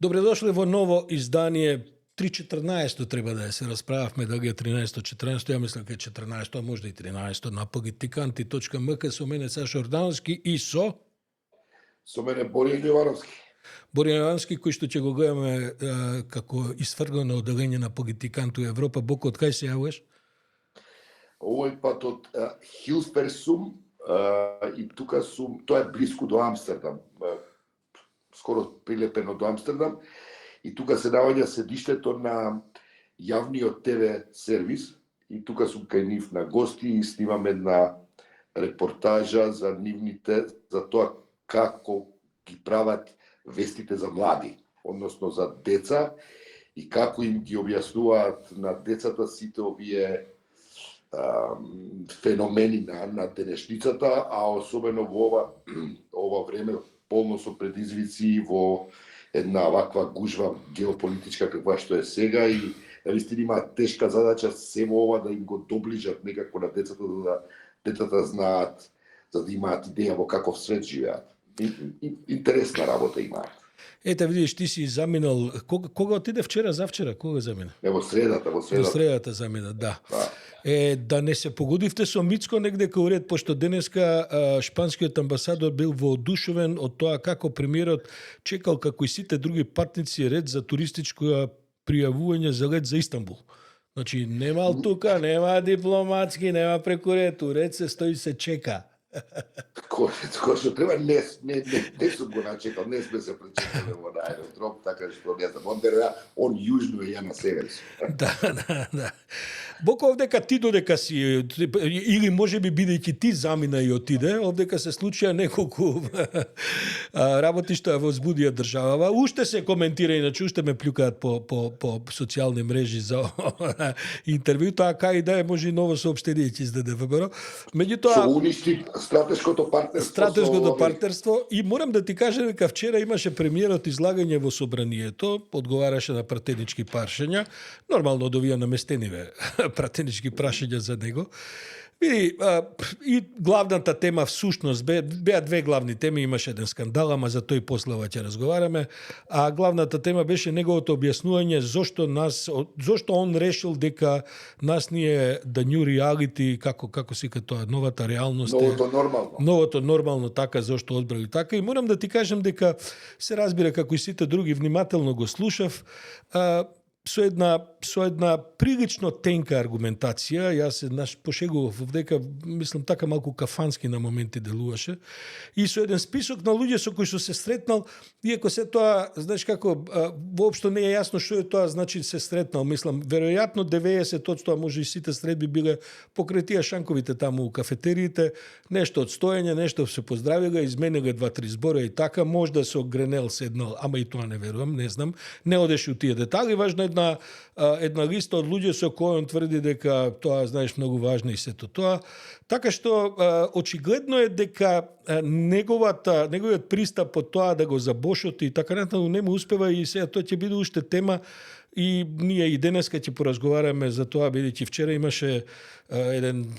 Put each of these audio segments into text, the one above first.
Добредошли во ново издание 3.14 треба да се расправавме, дали е 13-14, ја мислам дека е 14, а можда и 13 на pgtikanti.mk со мене Сашо Ордановски и Со мене Боријан Јовановски. Боријан Јовановски, кој што ќе го гледаме како isfrgано оделење на Pogitikantu Европа. Боко, од кај се јавуваш? Овој пат од Хилсперсум и тука сум, тоа е блиску до Амстердам, скоро прилепено до Амстердам, и тука се наоѓа седиштето на јавниот ТВ сервис, и тука сум кај нив на гости и снимам една репортажа за нивните, за тоа како ги прават вестите за млади, односно за деца, и како им ги објаснуваат на децата сите овие феномени на денешницата, а особено во ова време полно со предизвици во една ваква гужва геополитичка каква што е сега, и навистина имаат тешка задача се во ова да им го доближат некако на децата, да децата знаат, за да имаат идеја во каков свет живеат. Интересна работа имаат. Ете, видиш, ти си заминал. Кога отиде вчера, завчера? Кога замина? Во средата. Во средата замина, да. Да не се погодивте со Мицко негде кај уред, пошто денеска шпанскиот амбасадор бил воодушевен од тоа како премиерот чекал, како и сите други патници, ред за туристичко пријавување за лет за Истанбул. Значи, немал тука, нема дипломатски, нема преку ред се стои се чека. Кој што треба, не сум го начекал, не сме се пречекале во аеродром, така што не знам, он јужно и ја на север. Да. Боко, овдека ти додека си, или може би бидејќи ти замина и отиде, овдека се случија неколку работи што ја возбудија државава. Уште се коментира, иначе уште ме плюкаат по социјални мрежи за интервју, тоа кај да е, може и ново соопштение ќе издаде ВМРО. Меѓутоа, што уништи стратешкото партнерство, и морам да ти кажам дека вчера имаше премиерот излагање во собранието, одговараше на пратенички прашања, нормално од овие наместениве пратенички прашања за него. Види, и главната тема всушност беа две главни теми, имаше еден скандал, ама за тој после ќе разговараме, а главната тема беше неговото објаснување зошто он решил дека нас ни е the new reality, како се тоа новата реалност, новото нормално, така зошто одбрали така, и морам да ти кажам дека се разбира, како и сите други, внимателно го слушав, со една прилично тенка аргументација. Јас се пошегував дека, мислам, така малку кафански на моменти делуваше, и со еден список на луѓе со кои што се сретнал, иако се тоа, знаеш како, воопшто не е јасно што е тоа значи се сретнал. Мислам, веројатно 90%, може и сите средби биле покрај тие шанковите таму у кафетериите, нешто од стоење, нешто се поздравиле, измениле 2-3 збора и така, можда се огренел седнал, ама и тоа не верувам, не знам, не одеше у тие детали. Важно една листа од луѓе со кои он тврди дека тоа, знаеш, многу важно и сето тоа. Така што очигледно е дека неговиот пристап од тоа да го забошоти и така натаму не му успева, и сега тоа ќе биде уште тема, и ние и денеска ќе поразговараме за тоа, бидејќи вчера имаше еден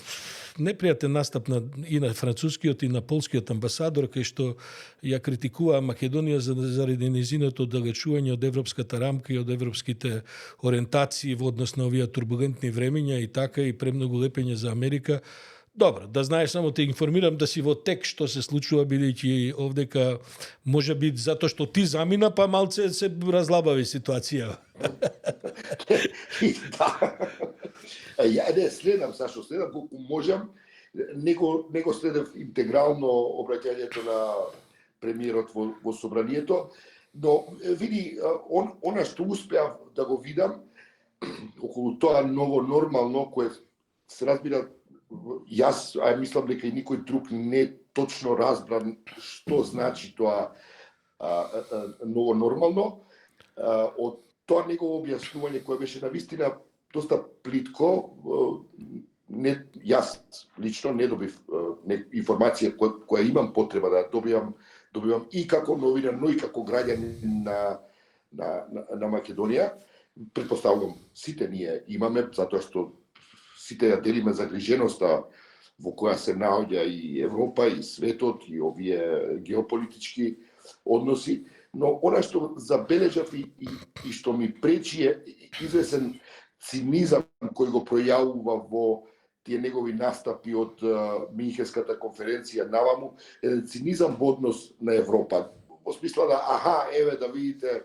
непријатен настап и на францускиот и на полскиот амбасадор, кај што ја критикува Македонија заради незиното оддалечување од европската рамка и од европските ориентации во однос на овие турбулентни времења и така, и премногу лепење за Америка. Добро, да знаеш, само те информирам да си во тек што се случува, бидејќи овдека може би затоа што ти замина, па малце се разлабави ситуација. Ја не следам, Сашо, следам колку можам, него следав интегрално обраќањето на премиерот во собранието, но види, она што успеав да го видам околу тоа ново нормално, кое се разбира, јас мислам дека и никој друг не точно разбра што значи тоа ново нормално, од тоа негово објаснување кое беше навистина доста плитко, јас лично не добив информација која имам потреба да добивам и како новинар, но и како граѓанин на Македонија. Претпоставувам сите ние имаме, затоа што сите ја делиме загриженоста во која се наоѓа и Европа, и светот, и овие геополитички односи, Но она што забележав и што ми пречи е извесен цинизам кој го пројавува во тие негови настапи од Минхенската конференција наваму, еден цинизам во однос на Европа. Во смисла да, еве да видите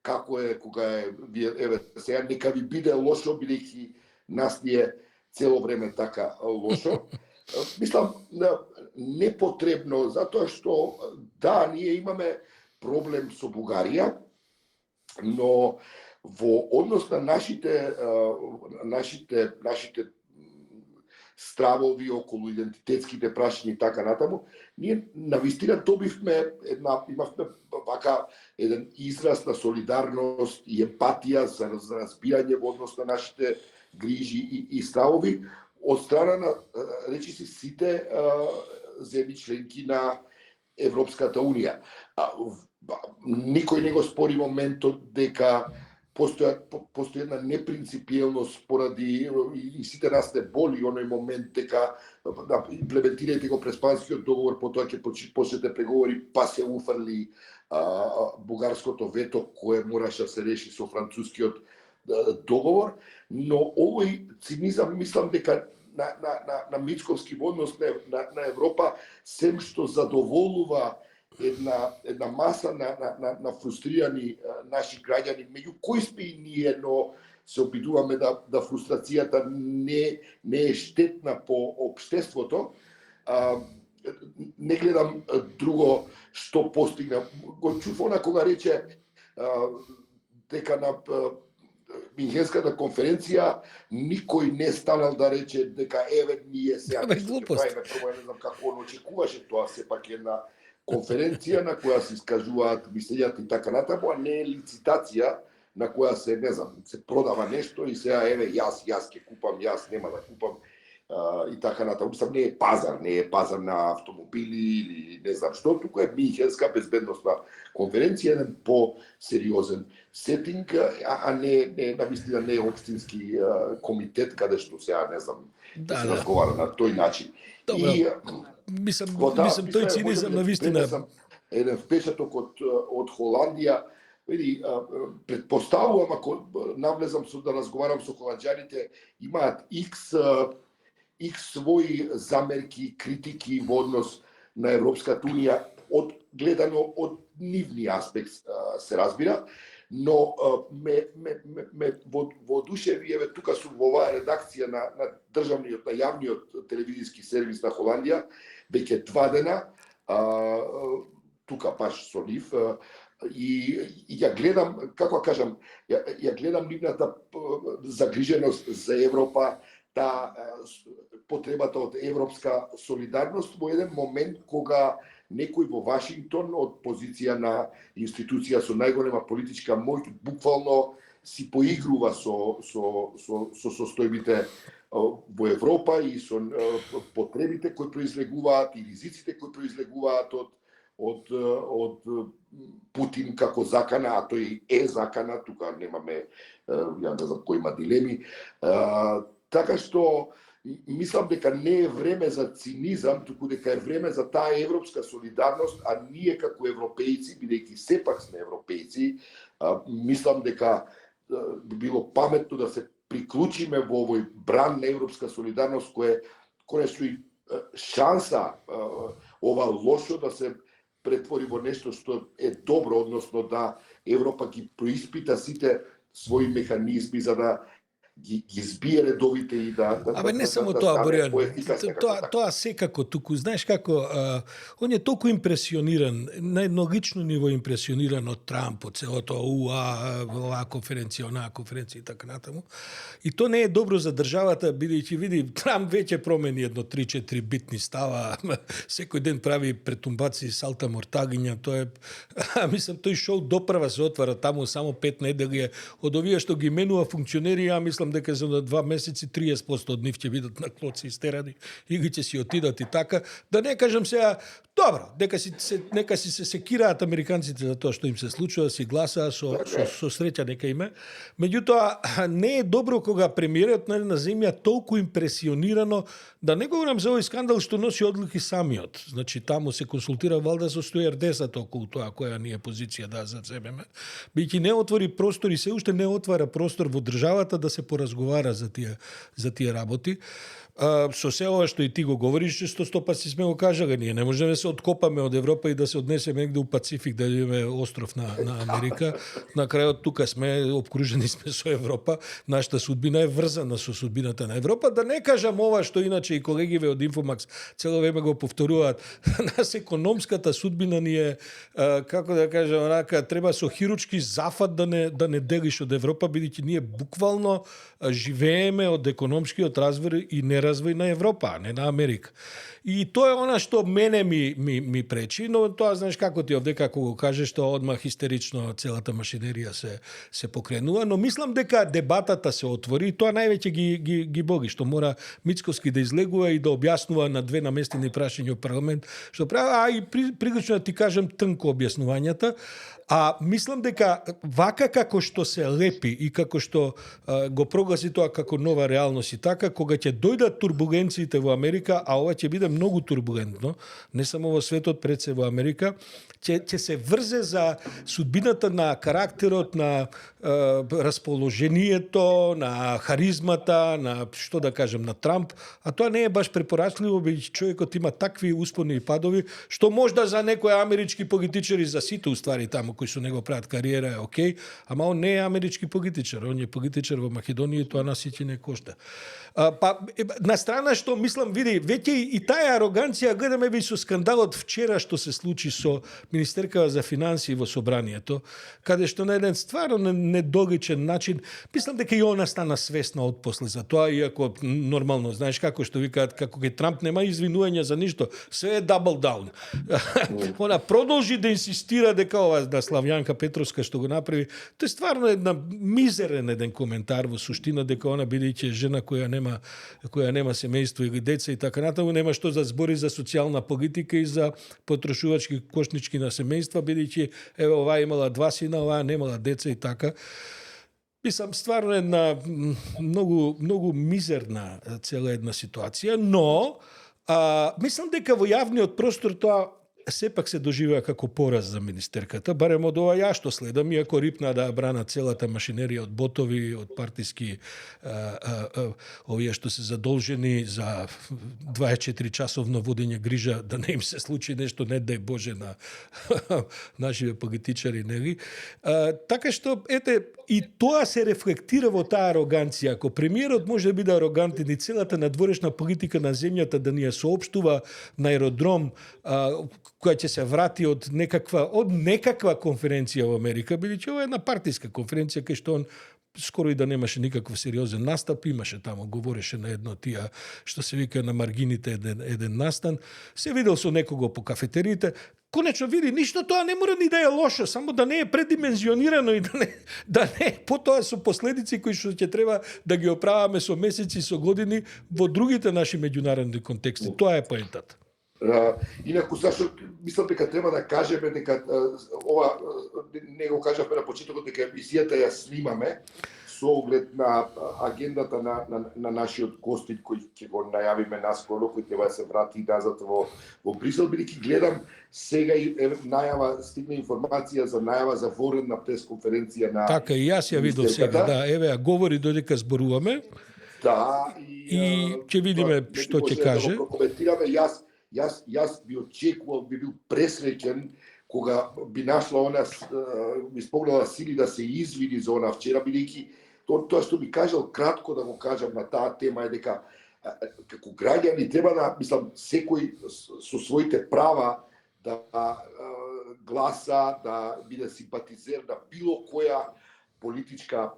како е кога е, еве сега нека ви биде лошо, бидејќи нас ни е цело време така лошо. Мислам, непотребно, затоа што, да, ние имаме проблем со Бугарија, но во однос на нашите стравови околу идентитетските прашања и така натаму, ние навистина добивме имавме вака еден израз на солидарност и емпатија за разбирање во однос на нашите грижи и стравови од страна на речиси сите земји членки на Европската унија. Никој не го спори моментот дека постои една непринципиелност поради и сите нас не боли оној момент дека да имплементирајте го Преспанскиот договор, потоа ќе почнете преговори, па се уфрли бугарското вето кое мораше да се реши со францускиот договор, но овој цинизам мислам дека на Мицковски однос на Европа сем што задоволува една маса на фрустрирани наши граѓани, меѓу кои сме и ние, но се обидуваме да фрустрацијата не е штетна по општеството. Не гледам друго што постигна. Го чув она кога рече дека на Минхенската конференција никој не станал да рече дека еве ние сега ќе правиме, прво не знам како он очекуваше тоа, сепак една конференција на која се искажуваат мислењата и така натаму, а не е лицитација на која се, не знам, се продава нешто и сега еве јас ќе купам, јас нема да купам и така натаму. Не е пазар на автомобили или не знам што, туку е Минхенска безбедносна конференција, еден по-сериозен сетинг, а не навистина не е општински комитет каде што сега не знам да се разговара на тој начин. И мислам тој цинизам навистина еден впечаток од Холандија. Види, предпоставувам, ако навлезам да разговарам со холанѓаните, имаат X своји замерки, критики во однос на Европската унија, гледано од нивни аспект се разбира, но ме воодушеви, еве тука сум во оваа редакција на државниот, на јавниот телевизиски сервис на Холандија, веќе 2 дена, тука баш со нив, и ја гледам, како кажам, ја гледам нивната загриженост за Европа, потребата од европска солидарност во еден момент кога некој во Вашингтон од позиција на институција со најголема политичка моќ буквално си поигрува со состојбите во Европа и со потребите кои произлегуваат и ризиците кои произлегуваат од Путин како закана, а тој е закана, тука немаме, ја не знам кој има дилеми. Така што мислам дека не е време за цинизам, туку дека е време за таа европска солидарност, а ние како европејци, бидејќи сепак сме европејци, мислам дека би било паметно да се приклучиме во овој бран на европска солидарност, кој е конечно и шанса ова лошо да се претвори во нешто што е добро, односно да Европа ги происпита сите своји механизми за да ги збие редовите и Абе не само тоа, Боријан, тоа секако туку, знаеш како, он е толку импресиониран, на еднолично ниво импресиониран од Трамп, од целото оваа конференција, онаа конференција и така натаму. И то не е добро за државата, бидејќи види, Трамп веќе промени едно 3-4 битни става, секој ден прави претумбаци, салта мортагиња, тоа е, мислам, тој шоу допрва се отвара таму само 5 недели, од овие што ги менува функционери, ја мислам мислам дека за 2 месеци 30% од нив ќе бидат на клоци истерани и ги ќе си отидат и така. Да не кажам сега, добро, нека си се секираат американците за тоа што им се случува, си гласаа со среќа нека име. Меѓутоа не е добро кога премиерот на земја толку импресионирано, да не говорам за овој скандал што носи одлуки самиот. Значи таму се консултира валда со стюардесата околу тоа која ни е позиција да заземеме. Бидејќи не отвори простор и се уште не отвара простор во државата да се поразговара за тие работи. Со се ова што и ти го говориш, што 100 пати сме го кажале, ние не можеме да се откопаме од Европа и да се однесеме негде у Пацифик, да имаме остров на Америка. На крајот тука сме, обкружени сме со Европа, нашата судбина е врзана со судбината на Европа. Да не кажам ова што иначе и колегиве од Инфомакс цело време го повторуваат, нас економската судбина ни е, како да кажам, онака, треба со хируршки зафат да не делиш од Европа, бидејќи ние буквално живееме од економскиот развој и неразвој на Европа, а не на Америка. И тоа е она што мене ми пречи, но тоа знаеш како ти овде како го кажеш, тоа одмах истерично целата машинерија се покренува, но мислам дека дебатата се отвори и тоа највеќе ги боги, што мора Мицковски да излегува и да објаснува на 2 наместени прашања во парламент, што прави, и прилично да ти кажам тнко објаснувањата. А мислам дека вака како што се лепи и како што го прогласи тоа како нова реалност и така, кога ќе дојдат турбуленциите во Америка, а ова ќе биде многу турбулентно, не само во светот, пред се во Америка, ќе се врзе за судбината на карактерот, на расположението, на харизмата, на што да кажем, на Трамп, а тоа не е баш препорачливо, бидејќи човекот има такви успони и падови, што можда за некои амерички политичари, за сите уствари таму кои со него прават кариера е окей, ама он не е амерички политичар, он е политичар во Македонија и тоа нас сите не кошта. На страна што мислам, види, веќе и таа ароганција гледаме би со скандалот вчера што се случи со министеркава за финансии во собранието, каде што на еден стварно недоличен начин, мислам дека и она стана свесна од после за тоа, иако нормално, знаеш како што викаат, како ке Трамп нема извинувања за ништо, све е дабл даун. Она продолжи да инсистира дека ова да Славјанка Петровска што го направи, тоа е стварно една мизерен еден коментар во суштина дека она бидејќи жена која нема семејство или деца и така натаму, нема што да збори за социјална политика и за потрошувачки кошнички на семејства, бидејќи еве оваа имала 2 сина, оваа немала деца и така. Мислам, стварно една многу мизерна цела една ситуација, но мислам дека во јавниот простор тоа сепак се доживеа како пораз за министерката, барем од ова ја што следам, иако рипна да брана целата машинерија од ботови, од партиски овие што се задолжени за 24 часовно водење грижа да не им се случи нешто, не дај Боже, на нашиве политичари, нели? Така што, ете, и тоа се рефлектира во таа ароганција. Ако премиерот може да биде арогантен и целата надворешна политика на земјата да ни ја соопштува на аеродром, која ќе се врати од некаква конференција во Америка, бидејќи ова е една партиска конференција кај што он скоро и да немаше никаков сериозен настап, имаше таму, говореше на едно тие што се вика на маргините еден настан, се видел со некого по кафетериите, конечно види, ништо тоа не мора ни да е лошо, само да не е предимензионирано и да не е потоа со последици кои што ќе треба да ги оправаме со месеци, со години во другите наши меѓународни контексти. Тоа е поентата. Инаку, зашто мислам дека треба да кажеме дека ова не го кажавме на почетокот, дека емисијата ја снимаме со оглед на агендата на нашиот гостин кој ќе го најавиме наскоро, кој треба да се врати назад во Брисел, бидејќи гледам сега и стигна информација за најава за воредна пресконференција на... Така, и јас ја видов сега, да, еве, говори додека зборуваме. Да, и ќе видиме што ќе каже. Да го прокоментираме. Јас би очекувал, би бил пресреќен кога би нашла она, би спогнала сили да се извини за она вчера, бидејќи тоа што би кажал кратко да го кажам на таа тема е дека како граѓани треба да, мислам, секој со своите права да гласа, да биде симпатизер на било која политичка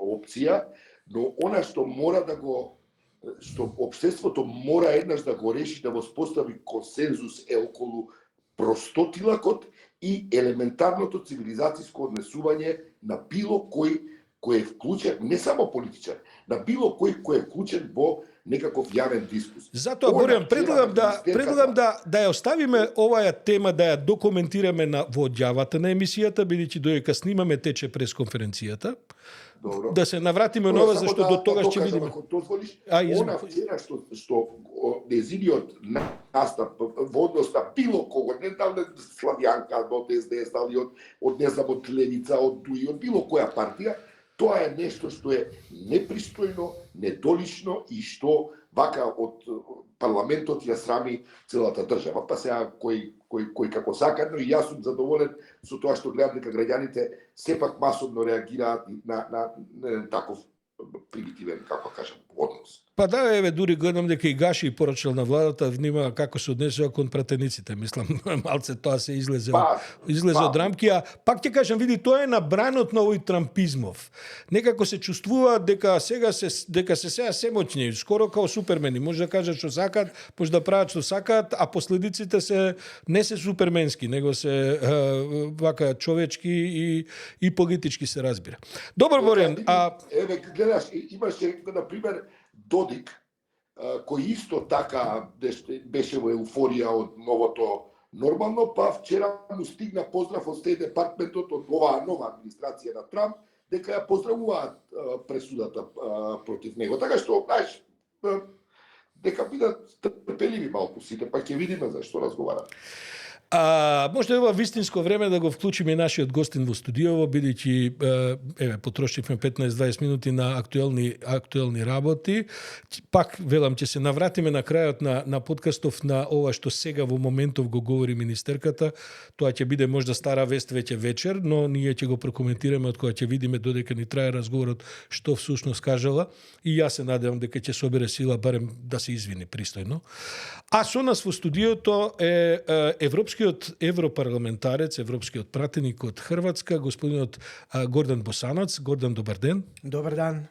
опција, но она што мора да го што општеството мора еднаш да го реши, да воспостави консензус е околу простотилакот и елементарното цивилизацијско однесување на било кој кој е вклучен, не само политичар, на било кој е вклучен во некаков јавен дискус. Затоа, Боријан, предлагам да ја оставиме оваа тема, да ја документираме во одјавата на емисијата, бидејќи додека снимаме тече пресконференцијата. Добро. Да се навратиме нова, зашто до тогаш ќе видиме. Ако дозволиш, она вчера што незиниот настап во однос на било кого, не дали Славјанка, од СДС, дали од не знам, од Левица, од ДУИ, од било која партија, тоа е нешто што е непристојно, недолично и што вака од парламентот ја срами целата држава. Па сега кој како сака, но и јас сум задоволен со тоа што гледам дека граѓаните сепак масовно реагираат на таков примитивен, како кажам, однос. Па да, еве, дури гледам дека и Гаши порачал на владата, внима како се однесува кон пратениците. Мислам, малце тоа се излезе од рамки, а пак ќе кажам, види, тоа е набранот на овој трампизмов. Некако се чувствува дека сега се сега семоќни, скоро као супермени, може да кажат што сакат, може да прават што сакат, а последиците не се суперменски, него се вака човечки и политички се разбира. Добро, Боријан, еве гледаш, имаше на пример Додик, кој исто така беше во еуфорија од новото нормално, па вчера му стигна поздрав од Стейт департментот од оваа нова администрација на Трамп, дека ја поздравуваат пресудата против него. Така што, знаеш, дека бидат трпеливи малку сите, па ќе видиме за што разговараме. Може да е ова вистинско време да го вклучиме и нашиот гостин во студиово, бидејќи потрошивме 15-20 минути на актуелни работи. Пак велам, ќе се навратиме на крајот на подкастов на ова што сега во моментов го говори министерката. Тоа ќе биде можда стара вест веќе вечер, но ние ќе го прокоментираме од кога ќе видиме додека ни трае разговорот што всушност кажала, и јас се надевам дека ќе собере сила барем да се извини пристојно. А со нас во студиото е европскиот европарламентарец, европскиот пратеник од Хрватска, господинот Гордан Босанац. Гордан, добар ден. Добар дан.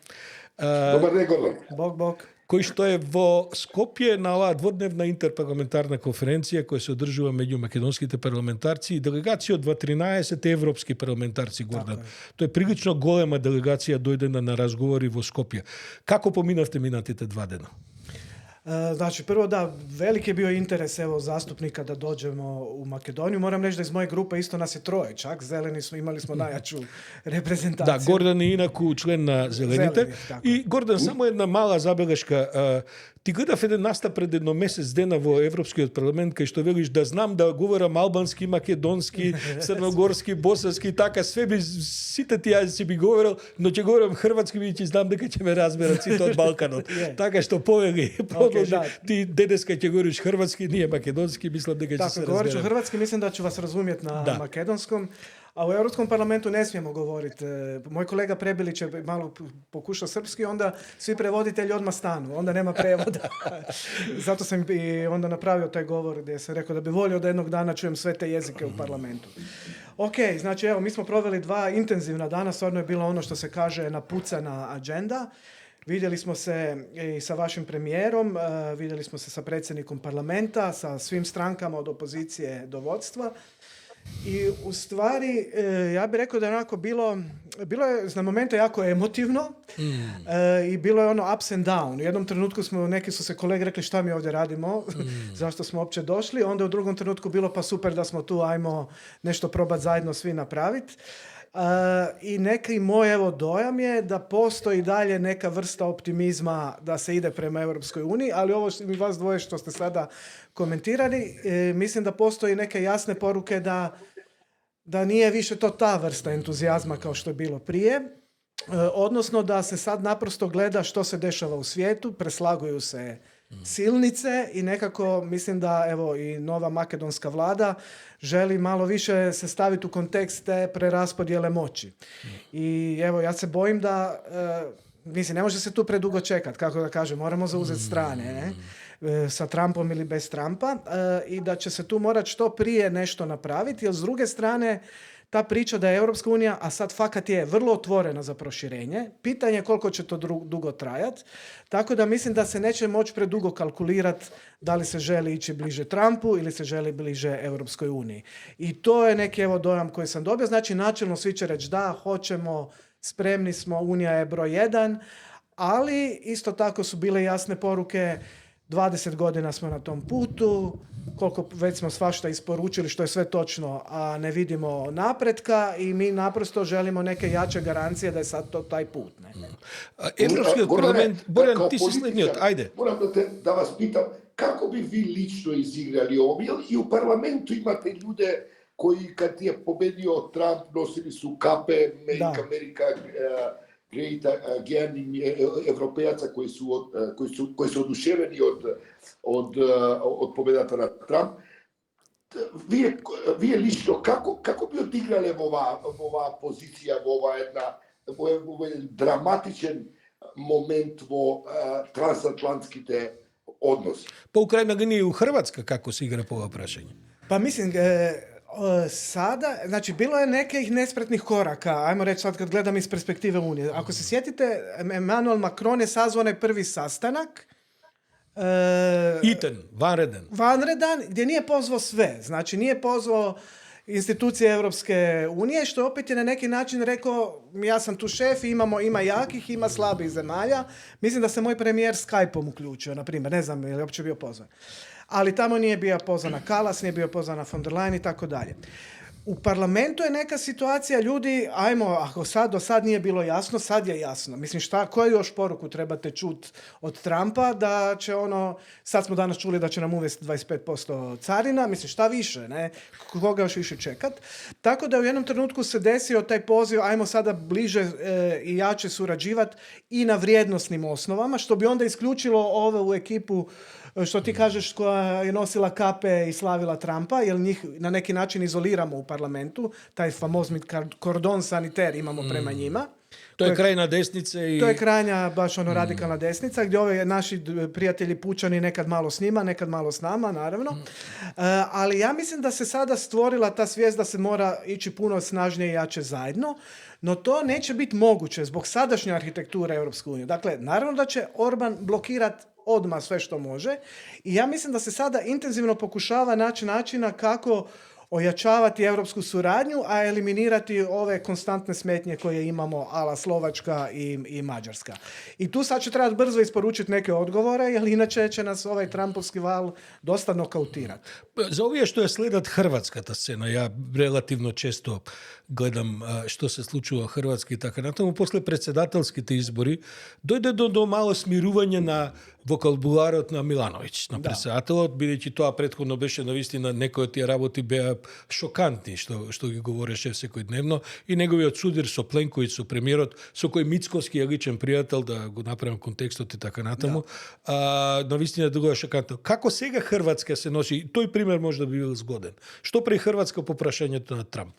Добар ден, Гордан. Бог. Кој што е во Скопје на оваа дводневна интерпарламентарна конференција која се одржува меѓу македонските парламентарци и делегација од 13 европски парламентарци, Гордан. Тоа е прилично голема делегација дојдена на разговори во Скопје. Како поминавте минатите 2 дена? Znači, prvo da, veliki je bio interes zastupnika da dođemo u Makedoniju. Moram reći da iz moje grupe isto nas je 3, čak zeleni smo, imali smo najjaču reprezentaciju. Da, Гордан е инаку член на Зелените. И Гордан, само една мала забелешка. Ти гледав еден настап пред едно месец дена во Европскиот парламент, кај што велиш да знам да говорам албански, македонски, црногорски, босански, така сите ти јазици би говорил, но ќе говорам хрватски, бидејќи знам дека ќе ме разберат сите од Балканот. Така што продолжи. Ти денеска ќе говориш хрватски, ние македонски, мислам дека ќе се разберем. Tako, govorit ću hrvatski, mislim da ću vas razumjeti na makedonskom. A u Europskom parlamentu ne smijemo govoriti. Moj kolega Prebilić je malo pokušao srpski, onda svi prevoditelji odmah stanu, onda nema prevoda. Zato sam i onda napravio taj govor gdje sam rekao da bi volio da jednog dana čujem sve te jezike u parlamentu. Ok, znači evo, mi smo proveli 2 intenzivna dana, stvarno je bilo ono što se kaže napucana agenda. Vidjeli smo se i sa vašim premijerom, vidjeli smo se sa predsjednikom parlamenta, sa svim strankama od opozicije do vodstva. I u stvari, ja bih rekao da je onako bilo je na momente jako emotivno i bilo je ono ups and down. U jednom trenutku neki su se kolege rekli šta mi ovdje radimo, zašto smo uopće došli. Onda u drugom trenutku bilo pa super da smo tu, ajmo nešto probati zajedno svi napraviti. I neki moj dojam je da postoji dalje neka vrsta optimizma da se ide prema Europskoj uniji, ali ovo mi vas dvoje što ste sada komentirali, mislim da postoji neke jasne poruke da nije više to ta vrsta entuzijazma kao što je bilo prije, odnosno da se sad naprosto gleda što se dešava u svijetu, preslaguju se silnice i nekako mislim da evo i nova makedonska vlada želi malo više se staviti u kontekst te preraspodjele moći. I evo ja se bojim da mislim ne može se tu predugo čekati, kako da kažem, moramo zauzeti strane, ne? Sa Trumpom ili bez Trumpa, i da će se tu morati što prije nešto napraviti, jer s druge strane ta priča da je Europska unija, a sad fakat je vrlo otvorena za proširenje, pitanje je koliko će to dugo trajati, tako da mislim da se neće moći predugo kalkulirati da li se želi ići bliže Trumpu ili se želi bliže Europskoj uniji. I to je neki dojam koji sam dobio, znači načelno svi će reći da, hoćemo spremni smo, Unija je broj 1, ali isto tako su bile jasne poruke, 20 godina smo na tom putu, koliko već smo svašta isporučili, što je sve točno, a ne vidimo napretka i mi naprosto želimo neke jače garancije da je sad to taj put. Ne? Evropski parlament, Borjan, ti si slednji, ajde. Moram da vas pitam, kako bi vi lično izigrali ovo? I u parlamentu imate ljude koji kad je pobedio Trump nosili su kape Make America Great Again, Evropejaca koji su oduševljeni od pobedata na Trump. Vi lično, kako bi odigrali ova pozicija, ovaj dramatičen moment transatlantski te odnosi? Pa Ukrajina ga nije u Hrvatska kako se igra po ova prašenja. Pa mislim, sada, znači bilo je nekih nespretnih koraka, ajmo reći sad kad gledam iz perspektive Unije. Ako se sjetite, Emmanuel Macron je sazvao onaj prvi sastanak, vanredan, gdje nije pozvao sve. Znači nije pozvao institucije Europske unije, što opet je na neki način rekao, ja sam tu šef, ima jakih, ima slabih zemalja. Mislim da se moj premijer Skype-om uključio, na primjer, ne znam je li uopće bio pozvan. Ali tamo nije bio pozvana Kallas, nije bio pozvana von der Leyen i tako dalje. U parlamentu je neka situacija, ljudi, ako do sad nije bilo jasno, sad je jasno. Mislim, koju još poruku trebate čuti od Trumpa da će sad smo danas čuli da će nam uvesti 25% carina, mislim, šta više, ne? Koga još više čekat? Tako da u jednom trenutku se desio taj poziv, ajmo sada bliže i jače surađivati i na vrijednosnim osnovama, što bi onda isključilo ovu ekipu što ti kažeš koja je nosila kape i slavila Trumpa, jer njih na neki način izoliramo u parlamentu, taj famozni kordon saniter imamo prema njima. To je krajna desnica. To je krajnja, baš radikalna desnica, gdje ove naši prijatelji pučani nekad malo s njima, nekad malo s nama, naravno. Ali ja mislim da se sada stvorila ta svijest da se mora ići puno snažnije i jače zajedno, no to neće biti moguće zbog sadašnje arhitekture Europske unije. Dakle, naravno da će Orban blokirati odmah sve što može i ja mislim da se sada intenzivno pokušava naći načina kako ojačavati europsku suradnju, a eliminirati ove konstantne smetnje koje imamo ala Slovačka i Mađarska. I tu sad će trebati brzo isporučiti neke odgovore, jer inače će nas ovaj Trumpovski val dosta nokautirati. Za ovije što je sledat hrvatska ta scena, ja relativno često gledam što se slučuje u Hrvatski i tako na tomu, posle predsjedateljski te izbori, dojde do malo smiruvanja na вокалбуларот на Милановиќ, на председателот, бидејќи тоа претходно беше навистина некои од тие работи беа шокантни, што ги говореше секојдневно, и неговиот судир со Пленковиќ, со премиерот, со кој Мицковски е личен пријател, да го направам контекстот и така натаму, навистина друго е шокантно. Како сега Хрватска се носи? Тој пример може да би бил згоден. Што прави Хрватска по прашањето на Трамп?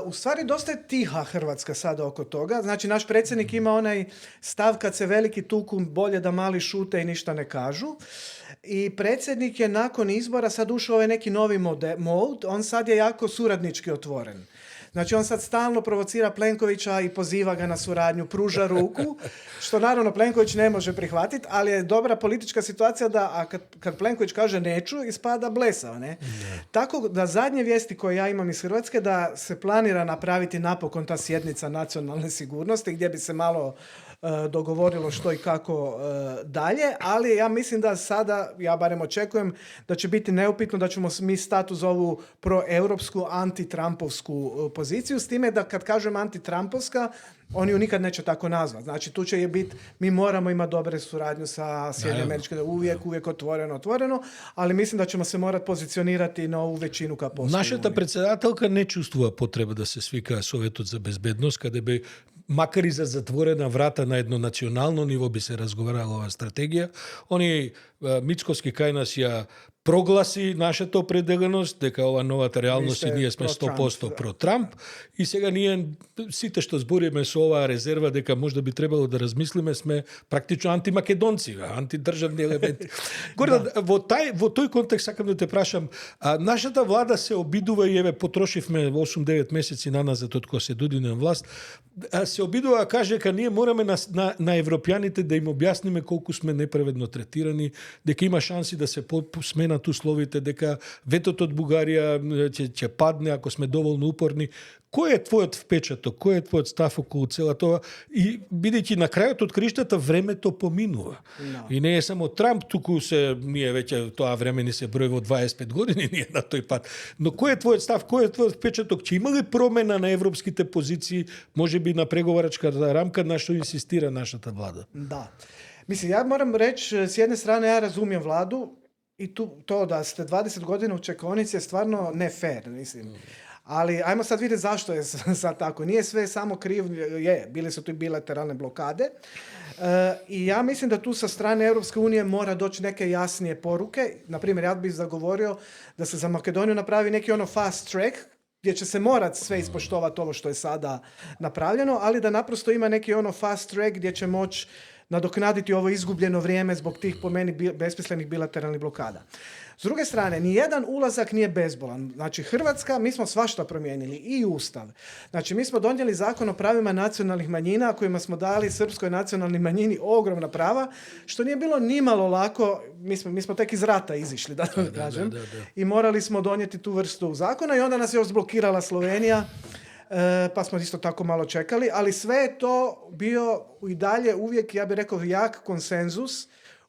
U stvari dosta je tiha Hrvatska sada oko toga. Znači, naš predsjednik ima onaj stav kad se veliki tuku, bolje da mali šute i ništa ne kažu. I predsjednik je nakon izbora sad ušao ovaj neki novi mode. On sad je jako suradnički otvoren. Znači, on sad stalno provocira Plenkovića i poziva ga na suradnju, pruža ruku, što naravno Plenković ne može prihvatiti, ali je dobra politička situacija da kad Plenković kaže neću, ispada blesao, ne? Tako da zadnje vijesti koje ja imam iz Hrvatske da se planira napraviti napokon ta sjednica nacionalne sigurnosti gdje bi se malo dogovorilo što i kako dalje, ali ja mislim da sada, ja barem očekujem da će biti neupitno da ćemo mi stati uz ovu proeuropsku antitrampovsku poziciju, s time da kad kažem antitrampovska, oni ju nikad neće tako nazvati. Znači, tu će je biti, mi moramo imati dobre suradnju sa Sjedinjenim Američkim, uvijek otvoreno, ali mislim da ćemo se morati pozicionirati na ovu većinu kao postoji. Нашата председателка не чувствува потреба да се свика Советот за безбедност, каде би макар и за затворена врата на едно национално ниво би се разговарала оваа стратегија. Они Мицковски кај нас ја прогласи нашата определеност дека ова новата реалност и ние сме 100% про Трамп и сега ние сите што збориме со оваа резерва дека можда би требало да размислиме сме практично антимакедонци, антидржавни елементи. Во тој контекст сакам да те прашам, нашата влада се обидува и еве потрошивме 8-9 месеци наназад од кога се дојде на власт, се обидува да каже дека ние мораме на европјаните да им објасниме колку сме неправедно третирани, дека има шанси да се сменат условите, дека ветото од Бугарија ќе падне ако сме доволно упорни. Кој е твојот впечаток, кој е твојот став околу цела тоа? И бидејќи на крајот од криштата времето поминува. No. И не е само Трамп, туку ние веќе тоа време ни се брои во 25 години ние на тој пат. Но кој е твојот став, кој е твојот впечаток? Ќе има ли промена на европските позиции, можеби на преговарачката рамка на што инсистира нашата влада? Da. Mislim, ja moram reći, s jedne strane ja razumijem vladu i to da ste 20 godina u čekaonici je stvarno ne fair, mislim. Ali ajmo sad vidjeti zašto je sad tako. Nije sve samo kriv, bile su tu i bilateralne blokade. I ja mislim da tu sa strane Europske unije mora doći neke jasnije poruke. Naprimjer, ja bih zagovorio da se za Makedoniju napravi neki fast track, gdje će se morati sve ispoštovati ovo što je sada napravljeno, ali da naprosto ima neki fast track gdje će moći nadoknaditi ovo izgubljeno vrijeme zbog tih, po meni, besmislenih bilateralnih blokada. S druge strane, nijedan ulazak nije bezbolan. Znači, Hrvatska, mi smo svašta promijenili, i Ustav. Znači, mi smo donijeli zakon o pravima nacionalnih manjina, kojima smo dali srpskoj nacionalnoj manjini ogromna prava, što nije bilo nimalo lako. Mi smo tek iz rata izišli, da kažem. Da. I morali smo donijeti tu vrstu zakona i onda nas je još zblokirala Slovenija, pa smo isto tako malo čekali, ali sve je to bio i dalje uvijek, ja bih rekao, jak konsenzus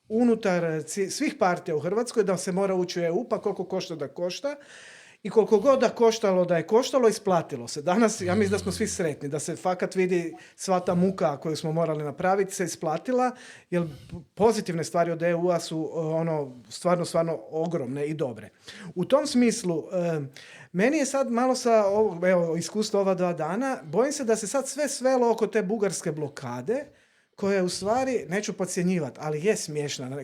unutar svih partija u Hrvatskoj da se mora ući u EU, pa koliko košta da košta. I koliko god da je koštalo, isplatilo se. Danas, ja mislim da smo svi sretni, da se fakat vidi sva ta muka koju smo morali napraviti se isplatila, jer pozitivne stvari od EU-a su stvarno ogromne i dobre. U tom smislu, meni je sad malo sa iskustva ova 2 dana, bojim se da se sad sve svelo oko te bugarske blokade, koja je u stvari, neću podcjenjivati, ali je smiješna,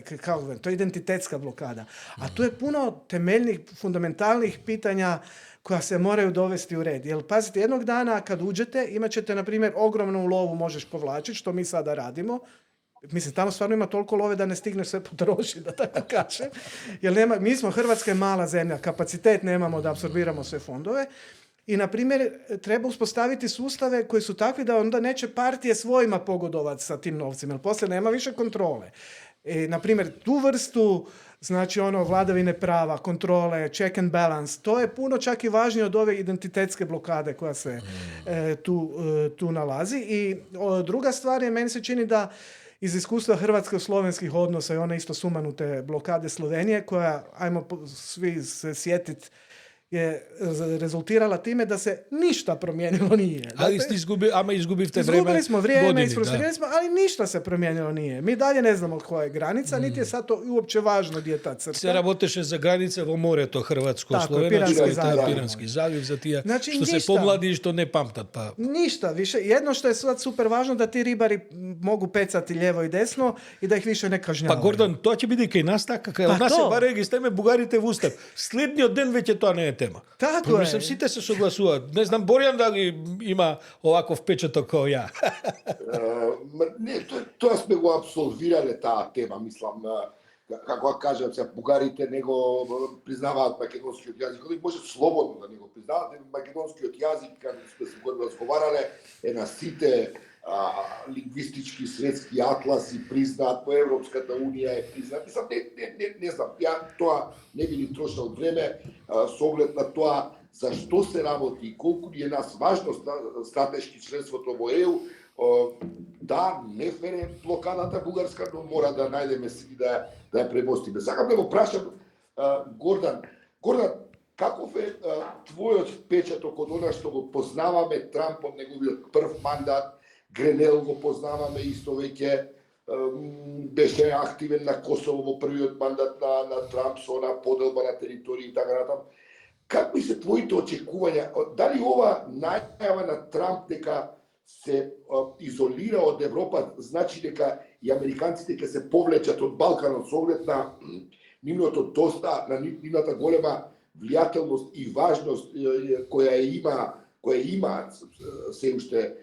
to je identitetska blokada. A tu je puno temeljnih, fundamentalnih pitanja koja se moraju dovesti u red. Jer, pazite, jednog dana kad uđete, imat ćete, na primjer, ogromnu lovu možeš povlačiti, što mi sada radimo. Mislim, tamo stvarno ima toliko love da ne stigneš sve potrošiti, da tako kažem. Jer mi smo, Hrvatska je mala zemlja, kapacitet nemamo da apsorbiramo sve fondove. I, na primjer, treba uspostaviti sustave koji su takvi da onda neće partije svojima pogodovati sa tim novcima, jer poslije nema više kontrole. Na primjer, tu vrstu, znači vladavine prava, kontrole, check and balance, to je puno čak i važnije od ove identitetske blokade koja se tu nalazi. I druga stvar je, meni se čini da iz iskustva hrvatsko-slovenskih odnosa i one isto sumanute blokade Slovenije, koja, ajmo svi se sjetiti, je rezultirala time da se ništa promijenilo nije. Ali ste izgubite vreme. Izgubili smo vrijeme, isfrustrirali smo, ali ništa se promijenilo nije. Mi dalje ne znamo koja je granica, niti je sad to uopće važno gdje je ta crta. Se работеше за граница во морето хрватско-словенско, Piranski zaljev za tija, znači, što ništa, se pomladi i što ne pamtat. Pa. Ništa više. Jedno što je sad super važno, da ti ribari mogu pecati lijevo i desno i da ih više ne kažnjavaju. Pa Гордан, тоа ќе биде кај нас така, кај нас се баре ги стеме бугарите во устав. Следниот ден веќе тоа не е тема. Tako je. Mislim, svi se soglasuvat. Ne znam, Borjan da li ima ovako vpečatok kao ja. Не, тоа сме го абсолвирале таа тема, мислам, како кажам, се бугарите не го признаваат македонскиот јазик, и може слободно да не го признаваат, македонскиот јазик, како сме се го разговарале, е на сите лингвистички светски атласи признаат, по Европската унија е признаат. Мислам, не знам, ја тоа не би ни трошал време со оглед на тоа за што се работи и колку е нас важно стратешки членството во ЕУ. Да, не фере блокадата бугарска, но мора да најдеме и да ја премостиме. Сакам да го прашам Гордан, каков е твојот впечаток од она што го познаваме Трамп од неговиот прв мандат? Гренел го познаваме исто веќе, беше активен на Косово во првиот мандат на Трамп со на поделба на територии и така натаму. Какви се твоите очекувања? Дали ова најава на Трамп дека се изолира од Европа, значи дека и американците ќе се повлечат од Балканот со оглед на нивното доста, на нивната голема влијателност и важност која има се уште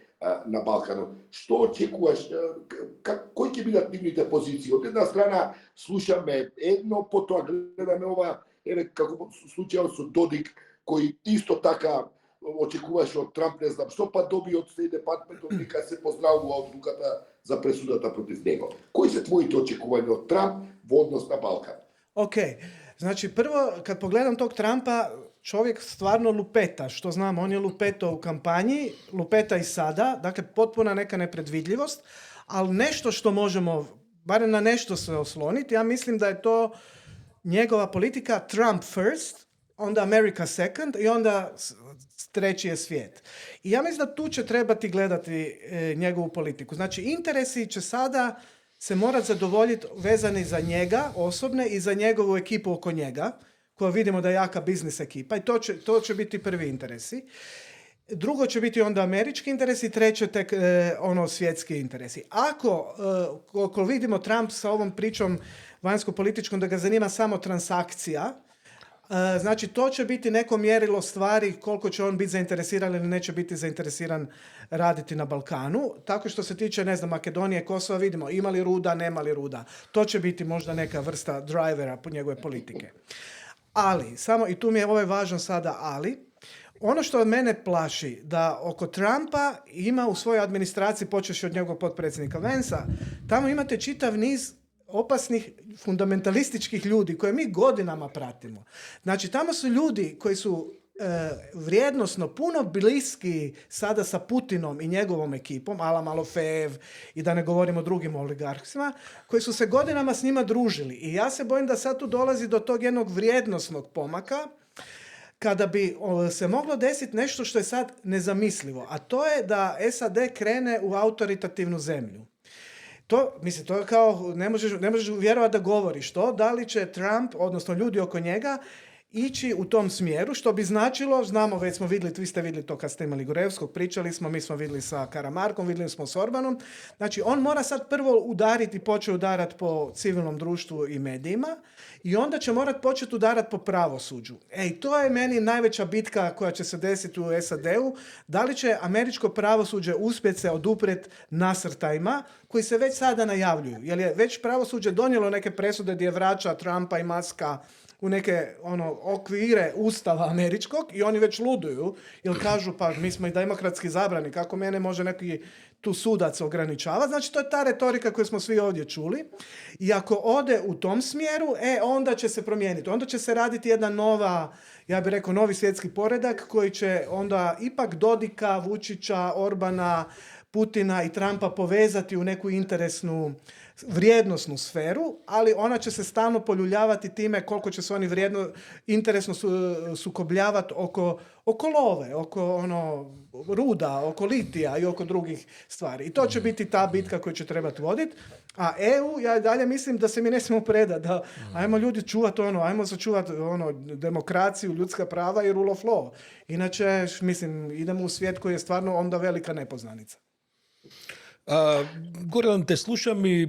на Балканот. Што очекуваш? Кои ќе бидат нивните позиции? Од една страна слушаме едно, потоа гледаме ова, како случајот со Додик, кој исто така очекуваше од Трамп, не знам што, па доби од Стейт Департментот дека се поздравува одлуката за пресудата против него. Кои се твоите очекувања од Трамп во однос на Балкан? Ok, znači prvo kad pogledam tog Trumpa, čovjek stvarno lupeta, što znam, on je lupetao u kampanji, lupeta i sada, dakle potpuna neka nepredvidljivost, ali nešto što možemo, barem na nešto se osloniti, ja mislim da je to njegova politika Trump first, onda America second i onda treći je svijet. I ja mislim da tu će trebati gledati njegovu politiku. Znači interesi će sada se morati zadovoljiti vezani za njega osobne i za njegovu ekipu oko njega, koja vidimo da je jaka biznis ekipa i to će biti prvi interesi. Drugo će biti onda američki interesi, treće tek svjetski interesi. Ako vidimo Trump sa ovom pričom vanjsko-političkom da ga zanima samo transakcija, znači to će biti neko mjerilo stvari koliko će on biti zainteresiran ili neće biti zainteresiran raditi na Balkanu. Tako što se tiče, ne znam, Makedonije, Kosova, vidimo ima li ruda, nema li ruda. To će biti možda neka vrsta drivera po njegove politike. Ali, samo, i tu mi je ovaj važan sada ali, ono što od mene plaši, da oko Trumpa ima u svojoj administraciji, počeši od njegovog potpredsjednika Vansa, tamo imate čitav niz opasnih fundamentalističkih ljudi koje mi godinama pratimo. Znači, tamo su ljudi koji su vrijednosno puno bliski sada sa Putinom i njegovom ekipom, Ala Malofejev i da ne govorimo o drugim oligarhima, koji su se godinama s njima družili. I ja se bojim da sad tu dolazi do tog jednog vrijednosnog pomaka kada bi se moglo desiti nešto što je sad nezamislivo, a to je da SAD krene u autoritativnu zemlju. To je kao, ne možeš vjerovati da govoriš to, da li će Trump, odnosno ljudi oko njega, ići u tom smjeru, što bi značilo, znamo, već smo vidjeli, vi ste vidjeli to kad ste imali Gorevskog, pričali smo, mi smo vidjeli sa Karamarkom, vidjeli smo s Orbanom. Znači, on mora sad prvo udariti, početi udarati po civilnom društvu i medijima i onda će morati početi udarati po pravosuđu. To je meni najveća bitka koja će se desiti u SAD-u. Da li će američko pravosuđe uspjeti se oduprijeti nasrtajima koji se već sada najavljuju? Jer je već pravosuđe donijelo neke presude gdje vraća Trumpa i Muska u neke okvire ustava američkog i oni već luduju, jer kažu pa mi smo i demokratski zabrani, kako mene može neki tu sudac ograničava. Znači to je ta retorika koju smo svi ovdje čuli i ako ode u tom smjeru, onda će se promijeniti. Onda će se raditi jedna nova, ja bih rekao novi svjetski poredak koji će onda ipak Dodika, Vučića, Orbana, Putina i Trumpa povezati u neku interesnu vrijednosnu sferu, ali ona će se stalno poljuljavati time koliko će se oni interesno sukobljavati oko love, oko ruda, oko litija i oko drugih stvari. I to će biti ta bitka koju će trebati voditi. A EU, ja dalje mislim da se mi ne smijemo predati, da ajmo ljudi čuvati ajmo sačuvati demokraciju, ljudska prava i rule of law. Inače, mislim, idemo u svijet koji je stvarno onda velika nepoznanica. Гордан, те слушам и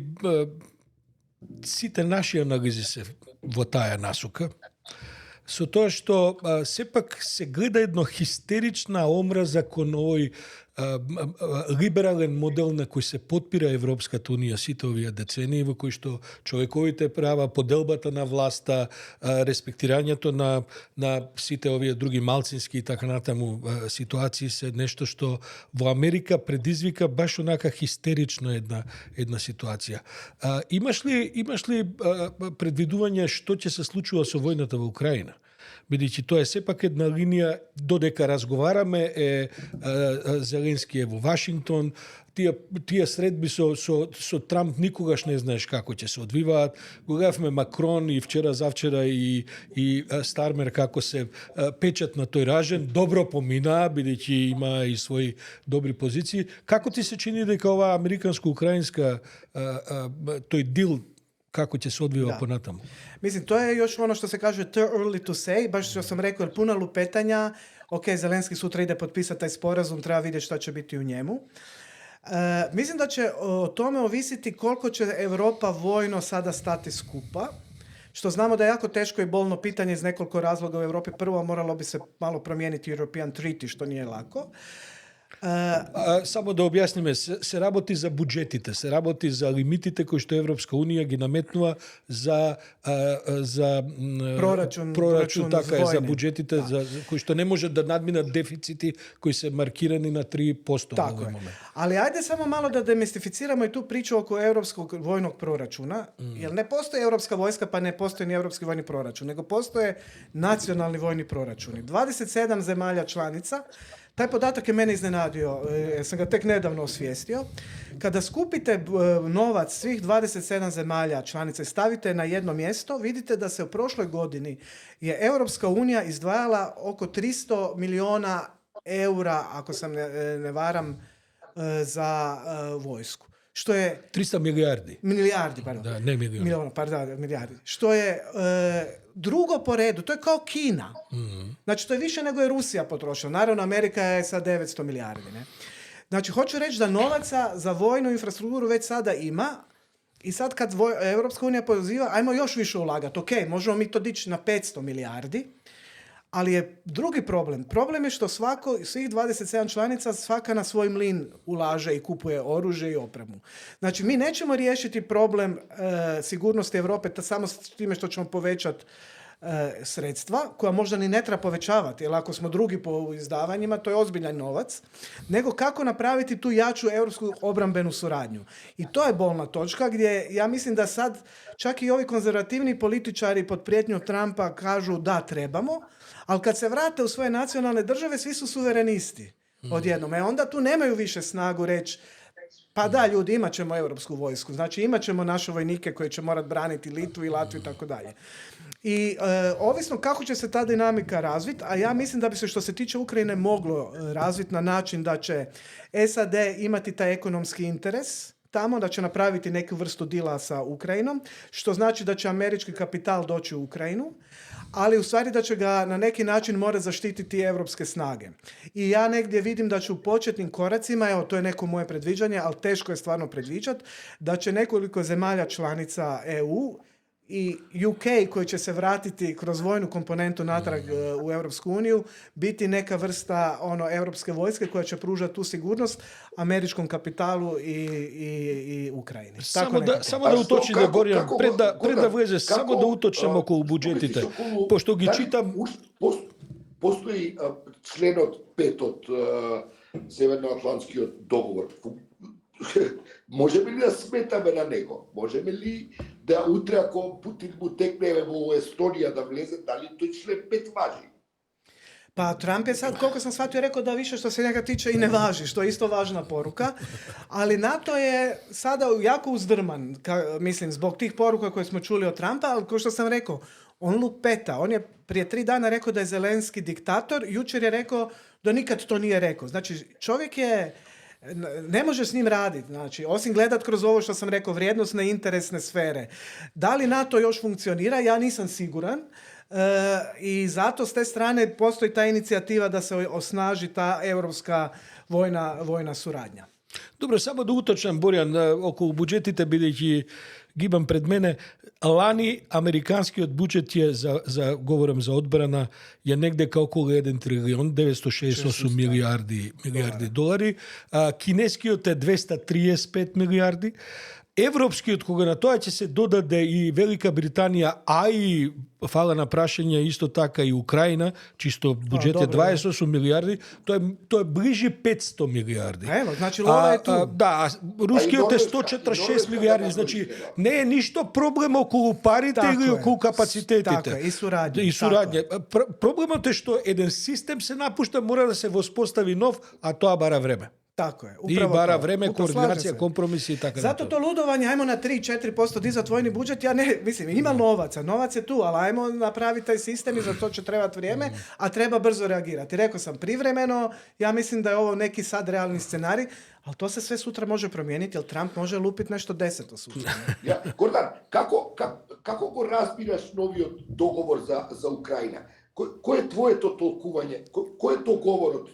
сите наши анализи се во таа насока. Со тоа што сепак се гледа едно хистерична омраза кон овој либерален модел на кој се подпира Европската унија сите овие децении, во кој што човековите права, поделбата на власта, респектирањето на сите овие други малцински и така натаму ситуации се нешто што во Америка предизвика баш онака хистерично една ситуација. Имаш ли предвидување што ќе се случува со војната во Украина? Бидејќи тоа е сепак една линија, додека разговараме Зеленски е во Вашингтон, тие средби со Трамп никогаш не знаеш како ќе се одвиваат. Го гледавме Макрон и вчера, завчера и Стармер како се печат на тој ражен. Добро поминаа, бидејќи има и своји добри позиции. Како ти се чини дека ова американско-украинска тој дил kako će se odvijati ponatamo? Mislim, to je još ono što se kaže too early to say, baš što sam rekao, jer puno lupetanja, Zelenski sutra ide potpisati taj sporazum, treba vidjeti šta će biti u njemu. Mislim da će o tome ovisiti koliko će Europa vojno sada stati skupa, što znamo da je jako teško i bolno pitanje iz nekoliko razloga u Europi. Prvo, moralo bi se malo promijeniti European Treaty, što nije lako. Само да објасниме, се работи за буџетите, се работи за лимитите кои што Европска Унија ги наметнува за Proračun така е, за војни. буџетите кои што не може да надминат дефицити кои се маркирани на 3% во овој момент. Ali ajde samo malo da demistificiramo i tu priču oko europskog vojnog proračuna, jer ne postoji europska vojska pa ne postoji ni europski vojni proračun, nego postoje nacionalni vojni proračuni. 27 zemalja članica. Taj podatak je mene iznenadio, jer sam ga tek nedavno osvijestio. Kada skupite novac svih 27 zemalja članice, stavite na jedno mjesto, vidite da se u prošloj godini je Europska unija izdvajala oko 300 milijuna eura, ako sam ne varam, za vojsku. Što je 300 milijardi. Milijardi, pardon. Da, ne milijuna. Miliona, pardon, milijardi. Što je drugo po redu, to je kao Kina. Znači, to je više nego je Rusija potrošila. Naravno, Amerika je sa 900 milijardi. Ne? Znači, hoću reći da novaca za vojnu infrastrukturu već sada ima i sad kad Europska unija poziva, ajmo još više ulagati. Ok, možemo mi to dići na 500 milijardi, ali je drugi problem. Problem je što svih 27 članica svaka na svoj mlin ulaže i kupuje oružje i opremu. Znači, mi nećemo riješiti problem sigurnosti Europe samo s time što ćemo povećati sredstva, koja možda ni ne treba povećavati, jer ako smo drugi po izdavanjima, to je ozbiljan novac, nego kako napraviti tu jaču europsku obrambenu suradnju. I to je bolna točka gdje ja mislim da sad čak i ovi konzervativni političari pod prijetnjom Trumpa kažu da trebamo, ali kad se vrate u svoje nacionalne države, svi su suverenisti odjednom. Onda tu nemaju više snagu reći pa da, ljudi, imat ćemo europsku vojsku. Znači, imat ćemo naše vojnike koji će morati braniti Litvu i Latviju i tako dalje. I ovisno kako će se ta dinamika razviti, a ja mislim da bi se što se tiče Ukrajine moglo razviti na način da će SAD imati taj ekonomski interes tamo, da će napraviti neku vrstu dila sa Ukrajinom, što znači da će američki kapital doći u Ukrajinu, ali u stvari da će ga na neki način morati zaštititi evropske snage. I ja negdje vidim da će u početnim koracima, evo to je neko moje predviđanje, ali teško je stvarno predviđati, da će nekoliko zemalja članica EU i UK koji će se vratiti kroz vojnu komponentu natrag u Europsku uniju biti neka vrsta europske vojske koja će pružati tu sigurnost američkom kapitalu i Ukrajini. Само да уточним, Борјан, пред да влезе, само да уточним околу буџетите, пошто ги читам. Постои членот 5 од Северноатлантскиот договор. Можеме ли да сметаме на него? Можеме ли да утре, ако Путин му текне во Естонија да влезе, дали тој член 5 важи? Pa Trump je sad, koliko sam shvatio, rekao da više što se njega tiče i ne važi, što je isto važna poruka. Ali NATO je sada jako uzdrman, mislim, zbog tih poruka koje smo čuli od Trumpa, ali kao što sam rekao, on lupeta. On je prije 3 dana rekao da je Zelenski diktator, jučer je rekao da nikad to nije rekao. Znači, čovjek je... Ne može s njim raditi, znači, osim gledat kroz ovo što sam rekao, vrijednosne interesne sfere. Da li NATO još funkcionira? Ja nisam siguran. I zato s te strane postoji ta inicijativa da se osnaži ta europska vojna suradnja. Добро, само да уточнам, Борјан, околу буџетите, бидејќи ги имам пред мене, лани американскиот буџет е говорам за одбрана, е негде околу 1 трилион 968 милиарди долари, кинескиот е 235 милиарди, европскиот, кога на тоа ќе се додаде и Велика Британија, а и фала на прашање исто така и Украина, чисто буџет е 28 милиарди, тоа е ближи 500 милиарди. Ево, значи лова е ту. Да, рускиот е 146 милиарди, значи не е ништо проблем околу парите или околу капацитетите. Така, и сурадња. И сурадња. Проблемот е што еден систем се напушта, мора да се воспостави нов, а тоа бара време. Tako je. I bara vreme, koordinacija, kompromisi i tako. Zato to ludovanje, ajmo na 3-4% dizati vojni budžet, ja ne, mislim, ima novaca, novac je tu, ali ajmo napraviti taj sistem i za to će trebati vrijeme, a treba brzo reagirati. Rekao sam privremeno, ja mislim da je ovo neki sad realni scenarij, ali to se sve sutra može promijeniti, jer Trump može lupiti nešto 10 sutra. Ja, Gordan, kako go razbiraš noviот договор за Украина? Кој е твоето толкување? Кој е то говор од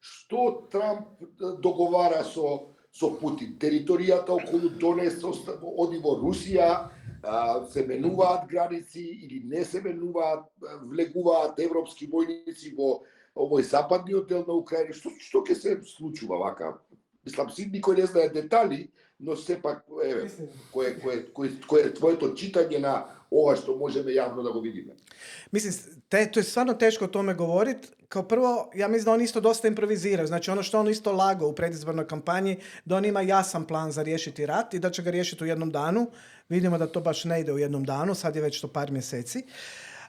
што Трамп договара со Путин? Територијата околу Донес оди во Русија, се менуваат граници или не се менуваат, влегуваат европски војници во овој западниот дел на Украина, што ќе се случува вака? Мислам, никој не знае детали, но сепак, кој е твоето читање на ова што можеме јавно да го видиме? Mislim, to je stvarno teško o tome govoriti. Kao prvo, ja mislim da on isto dosta improvizira. Znači ono što on isto lagao u predizbornoj kampanji, da on ima jasan plan za riješiti rat i da će ga riješiti u jednom danu. Vidimo da to baš ne ide u jednom danu, sad je već to par mjeseci.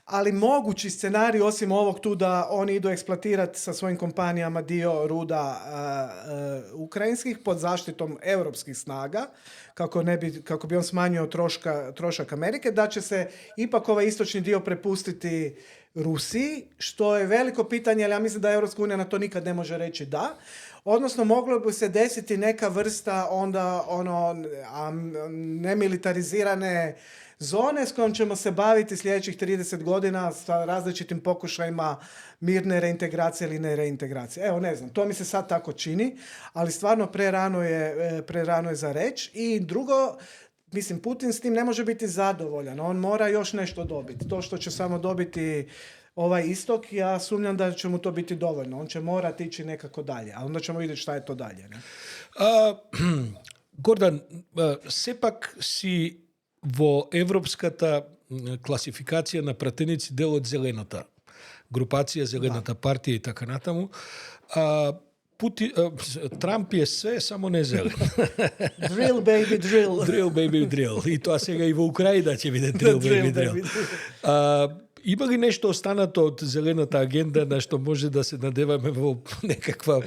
Ali mogući scenarij, osim ovog tu da oni idu eksploatirati sa svojim kompanijama dio ruda ukrajinskih pod zaštitom europskih snaga, kako bi on smanjio trošak Amerike, da će se ipak ovaj istočni dio prepustiti Rusiji, što je veliko pitanje, ali ja mislim da Europska unija na to nikad ne može reći da. Odnosno, moglo bi se desiti neka vrsta onda nemilitarizirane zone s kojom ćemo se baviti sljedećih 30 godina sa različitim pokušajima mirne reintegracije ili ne reintegracije. Evo, ne znam, to mi se sad tako čini, ali stvarno prerano je za reći. I drugo, mislim, Putin s tim ne može biti zadovoljan. On mora još nešto dobiti. To što će samo dobiti ovaj istok, ja sumnjam da će mu to biti dovoljno. On će morati ići nekako dalje, a onda ćemo vidjeti šta je to dalje. Ne? Гордан, сепак си во европската класификација на пратеници дел од зелената групација, зелената партија и така натаму. Трамп е све, само не зелен. Drill, baby, drill. Drill, baby, drill. И тоа сега и во Украина ќе биде drill, baby, drill. Има ли нешто останато од зелената агенда на што може да се надеваме во некаква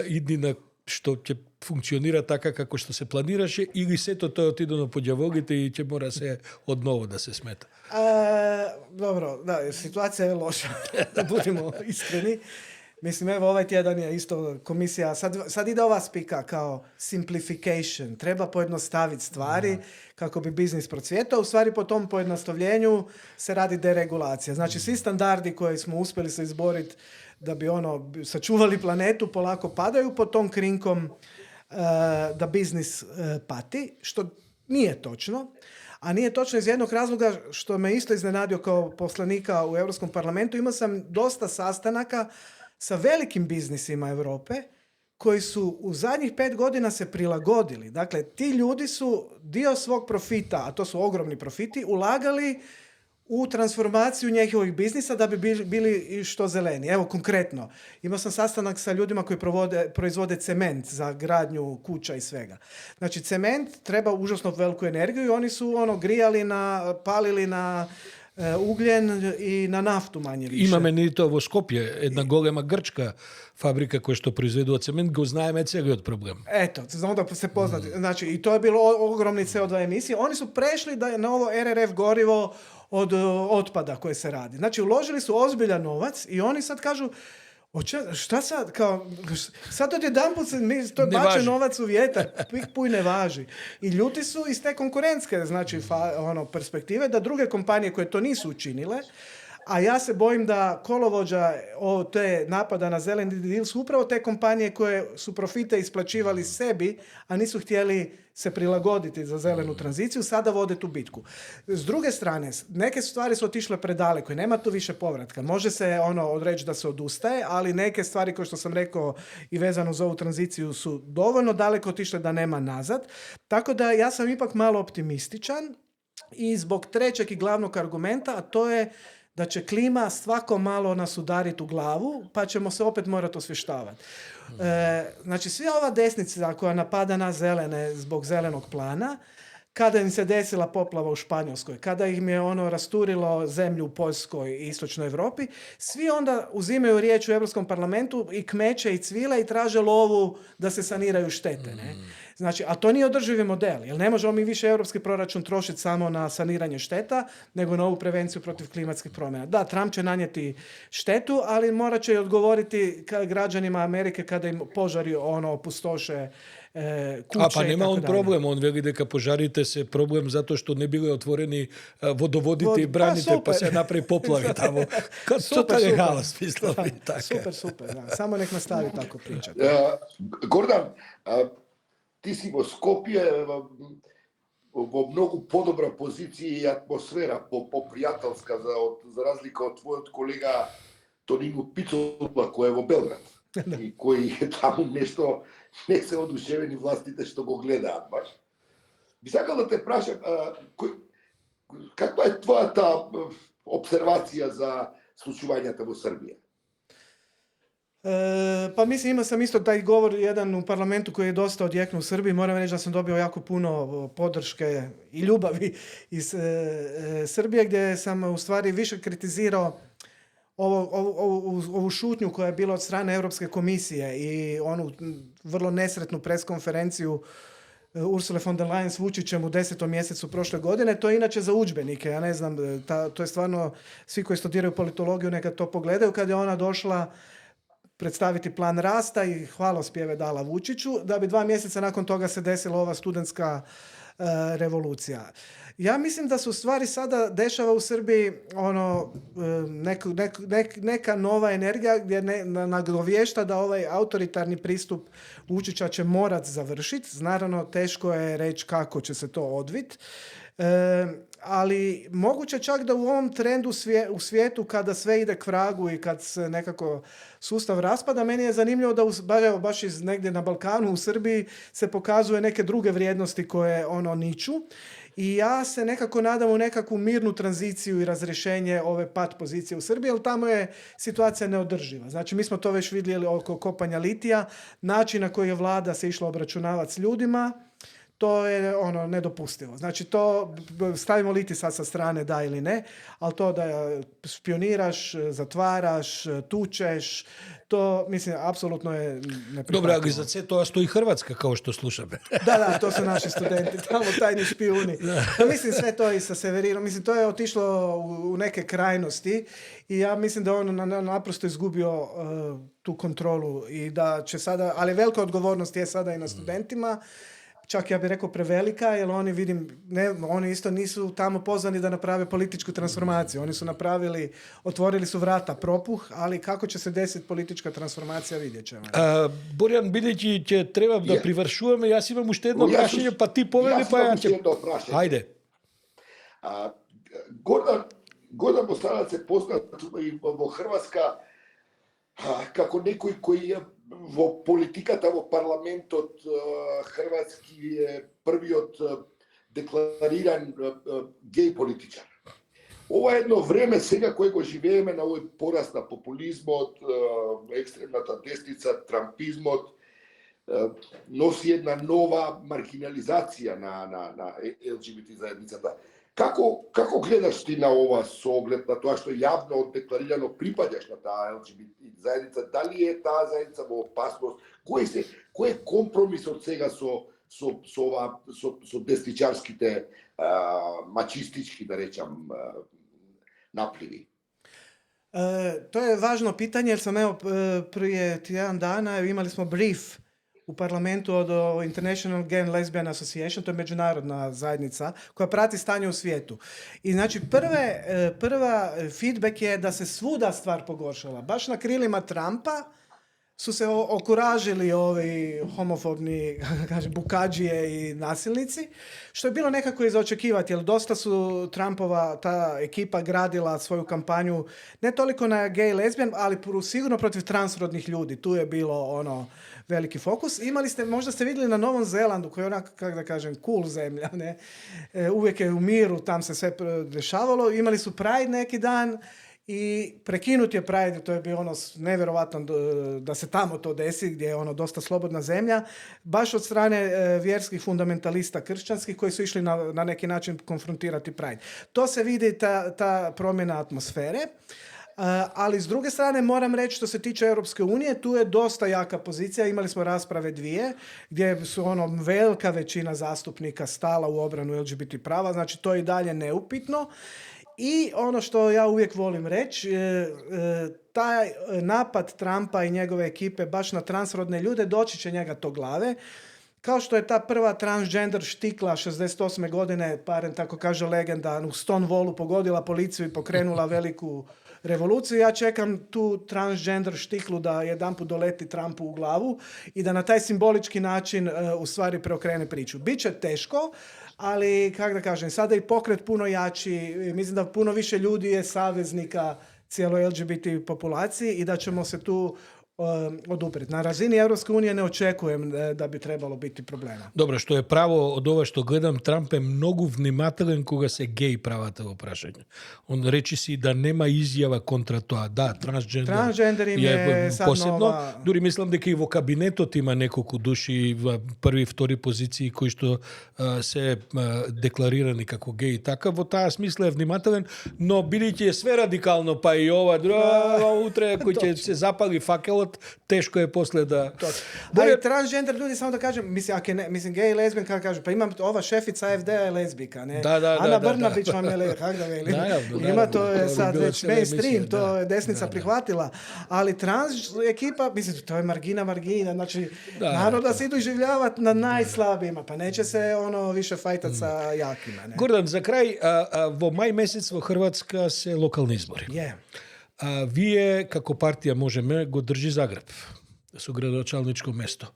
иднина што ќе функционира така како што се планираше, или сето тоа отиде на подјавогите и ќе мора се одново да се смета? Dobro, da, situacija je loša, da budemo iskreni. Mislim, evo, ovaj tjedan je isto komisija, sad ide ova spika kao simplification, treba pojednostaviti stvari kako bi biznis procvjetao. U stvari po tom pojednostavljenju se radi deregulacija. Znači, svi standardi koje smo uspjeli se izboriti da bi sačuvali planetu, polako padaju pod tom krinkom da biznis pati, što nije točno. A nije točno iz jednog razloga što me isto iznenadio kao poslanika u Europskom parlamentu. Imao sam dosta sastanaka sa velikim biznisima Europe koji su u zadnjih 5 godina se prilagodili. Dakle, ti ljudi su dio svog profita, a to su ogromni profiti, ulagali u transformaciju njihovih biznisa da bi bili što zeleni. Evo, konkretno, imao sam sastanak sa ljudima koji proizvode cement za gradnju kuća i svega. Znači, cement treba užasno veliku energiju i oni su palili na ugljen i na naftu manje više. Имаме ни тоа во Скопје, една голема грчка фабрика која што произведува цемент, го знаеме целиот проблем. Eto, onda se poznati. Znači, i to je bilo ogromni CO2 emisije. Oni su prešli na ovo RRF gorivo od otpada koje se radi. Znači, uložili su ozbiljan novac i oni sad kažu, šta sad, sad odjedanput to bače novac u vjetar, puj ne važi. I ljuti su iz te konkurentske, znači, perspektive, da druge kompanije koje to nisu učinile, a ja se bojim da kolovođa te napada na zeleni deal su upravo te kompanije koje su profite isplaćivali sebi, a nisu htjeli se prilagoditi za zelenu tranziciju, sada vode tu bitku. S druge strane, neke stvari su otišle predaleko i nema tu više povratka. Može se odreći da se odustaje, ali neke stvari koje što sam rekao i vezano za ovu tranziciju su dovoljno daleko otišle da nema nazad. Tako da ja sam ipak malo optimističan i zbog trećeg i glavnog argumenta, a to je da će klima svako malo nas udariti u glavu, pa ćemo se opet morati osvještavati. Znači, svi ova desnica koja napada na zelene zbog zelenog plana, kada im se desila poplava u Španjolskoj, kada im je rasturilo zemlju u Poljskoj i Istočnoj Europi, svi onda uzimaju riječ u Europskom parlamentu i kmeće i cvile i traže lovu da se saniraju štete. Ne? Znači, a to nije održivi model, jer ne možemo mi više europski proračun trošiti samo na saniranje šteta, nego na ovu prevenciju protiv klimatskih promjena. Da, Trump će nanijeti štetu, ali morat će i odgovoriti građanima Amerike kada im požari opustoše kuće. Pa nema on problem, on veli дека пожарите се проблем затоа што не биле отворени водоводите и браните, па се направи поплави тамо. Тотален хаос, мислам и така. Супер, да. Само нек настави тако причат. Гордан, ти си во Скопје во многу подобра позиција и атмосфера, попријателска, за разлика од твојот колега Toninu Picula, koji je u Belgrad i koji je tamo nešto, ne se oduševeni vlastite što go gleda, baš. Bi sakal da te prašam, kakva je tvoja ta observacija za slučuvanjata u Srbiji? Pa mislim, imao sam isto taj govor jedan u parlamentu koji je dosta odjeknuo u Srbiji. Moram reći da sam dobio jako puno podrške i ljubavi iz Srbije, gdje sam u stvari više kritizirao ovu šutnju koja je bila od strane Europske komisije i onu vrlo nesretnu preskonferenciju Ursule von der Leyen s Vučićem u 10. mjesecu prošle godine. To je inače za udžbenike. Ja ne znam, to je stvarno, svi koji studiraju politologiju neka to pogledaju, kad je ona došla predstaviti plan rasta i hvalospjeve dala Vučiću, da bi 2 mjeseca nakon toga se desila ova studentska revolucija. Ja mislim da se u stvari sada dešava u Srbiji neka nova energija gdje nagovješta da ovaj autoritarni pristup Vučića će morat završiti. Naravno, teško je reći kako će se to odviti. Ali moguće čak da u ovom trendu u svijetu kada sve ide k vragu i kad se nekako sustav raspada, meni je zanimljivo da baš iz negdje na Balkanu, u Srbiji se pokazuje neke druge vrijednosti koje niču. I ja se nekako nadam u nekakvu mirnu tranziciju i razrješenje ove pat pozicije u Srbiji, jer tamo je situacija neodrživa. Znači, mi smo to već vidjeli oko kopanja litija, način na koji je vlada se išla obračunavati s ljudima, to je nedopustivo. Znači, to stavimo litij sad sa strane, da ili ne, ali to da špioniraš, zatvaraš, tučeš, to, mislim, apsolutno je neprihvatljivo. Dobro, ali za sve to stoji Hrvatska, kao što slušam. Da, to su naši studenti, tamo tajni špijuni. No, mislim, sve to i sa Severinom, mislim, to je otišlo u neke krajnosti i ja mislim da on naprosto izgubio tu kontrolu i da će sada, ali velika odgovornost je sada i na studentima, čak ja bih rekao prevelika, jer oni isto nisu tamo pozvani da naprave političku transformaciju. Oni su otvorili su vrata, propuh, ali kako će se desiti politička transformacija, vidjet ćemo. Борян, бидејќи ќе треба да привршуваме, јас имам уште едно прашање, па ти повели, па ја ќе... Ајде. Гордан Босанаc е познат и во Хрватска како некој кој во политиката во парламентот хрватски е првиот деклариран геј политичар. Ова е едно време сега кое го живееме на овој пораст на популизмот, екстремната десница, трампизмот, носи една нова маргинализација на ЛГБТ заедницата. Како гледаш ти на ова со оглед на тоа што јавно декларирано припаѓаш на таа ЛГБТ заедница? Дали е таа заедница во опасност? Кој е компромисот сега со десничарските мачистички, да речам, напливи? To je važno pitanje, jer sam prije tjedan dana imali smo brief u parlamentu od International Gay and Lesbian Association, to je međunarodna zajednica koja prati stanje u svijetu. I znači prva feedback je da se svuda stvar pogoršala. Baš na krilima Trumpa su se okuražili ovi homofobni bukadžije i nasilnici, što je bilo nekako i za očekivati, jer dosta su Trumpova ta ekipa gradila svoju kampanju ne toliko na gay i lesbijan, ali sigurno protiv transrodnih ljudi. Tu je bilo veliki fokus. Možda ste vidjeli na Novom Zelandu, koji je onako, kako da kažem, cool zemlja, ne? Uvijek je u miru, tam se sve dešavalo. Imali su Pride neki dan i prekinut je Pride, to je bilo nevjerovatno da se tamo to desi, gdje je dosta slobodna zemlja, baš od strane vjerskih fundamentalista kršćanskih koji su išli na neki način konfrontirati Pride. To se vidi, ta promjena atmosfere. Ali s druge strane moram reći što se tiče Europske unije, tu je dosta jaka pozicija. Imali smo rasprave 2 gdje su velika većina zastupnika stala u obranu LGBT prava, znači to je i dalje neupitno. I ono što ja uvijek volim reći, taj napad Trumpa i njegove ekipe baš na transrodne ljude doći će njega to glave. Kao što je ta prva transgender štikla 68. godine, barem tako kaže legenda, u Stonewallu pogodila policiju i pokrenula veliku revoluciju. Ja čekam tu transgender štiklu da jedanput doleti Trumpu u glavu i da na taj simbolički način u stvari preokrene priču. Biće teško, ali kako da kažem, sada je i pokret puno jači, mislim da puno više ljudi je saveznika cijeloj LGBT populaciji i da ćemo se tu oduprijeti. Na razini Europske unije ne očekujem da bi trebalo biti problema. Dobro, što je pravo od ova što gledam, Trump je mnogo vнимателен кога се геј правата во прашање. Он речи си да нема изјава контра тоа. Да, трансджендер им е посебно. нова... Дури мислам дека и во кабинетот има неколку души во први и втори позиции кои што се декларирани како геј и така. Во таа смисла е внимателен, но бидејќи е све радикално, па и ова утре кој ќе се запали факел, teško je poslije da... A i transgender ljudi, samo da kažem, mislim, gej i lezbijka, kažu, pa imam ova šefica FD-a je lezbijka, ne? Ana Brnabić vam je kak da veli. Ima, to je sad već mainstream, to je desnica prihvatila, ali trans ekipa, mislim, to je margina, znači, naravno da se idu življavati na najslabijima, pa neće se više fajtat sa jakima, ne? Gordan, za kraj, vo maj mesec vo Hrvatska se lokalni izbori. Вие, како партија Можеме, го држи Загреб со градоначалничко место.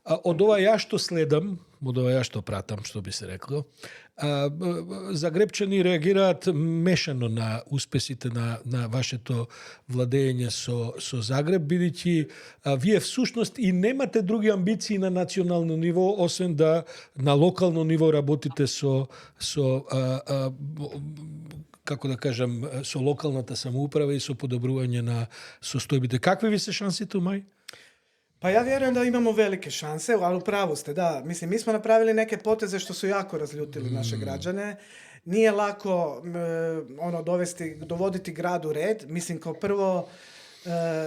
Од ова ја што следам, од ова ја што пратам, што би се рекло, загребчани реагираат мешано на успесите на вашето владење со Загреб, бидејќи вие всушност и немате други амбиции на национално ниво, освен да на локално ниво работите со како да кажам, со локалната самоуправа и со подобрување на состојбите. Какви ви се шансите у мај? Pa ja vjerujem da imamo velike šanse, ali u pravu ste, da. Mislim, mi smo napravili neke poteze što su jako razljutili naše građane. Nije lako dovoditi grad u red. Mislim, kao prvo,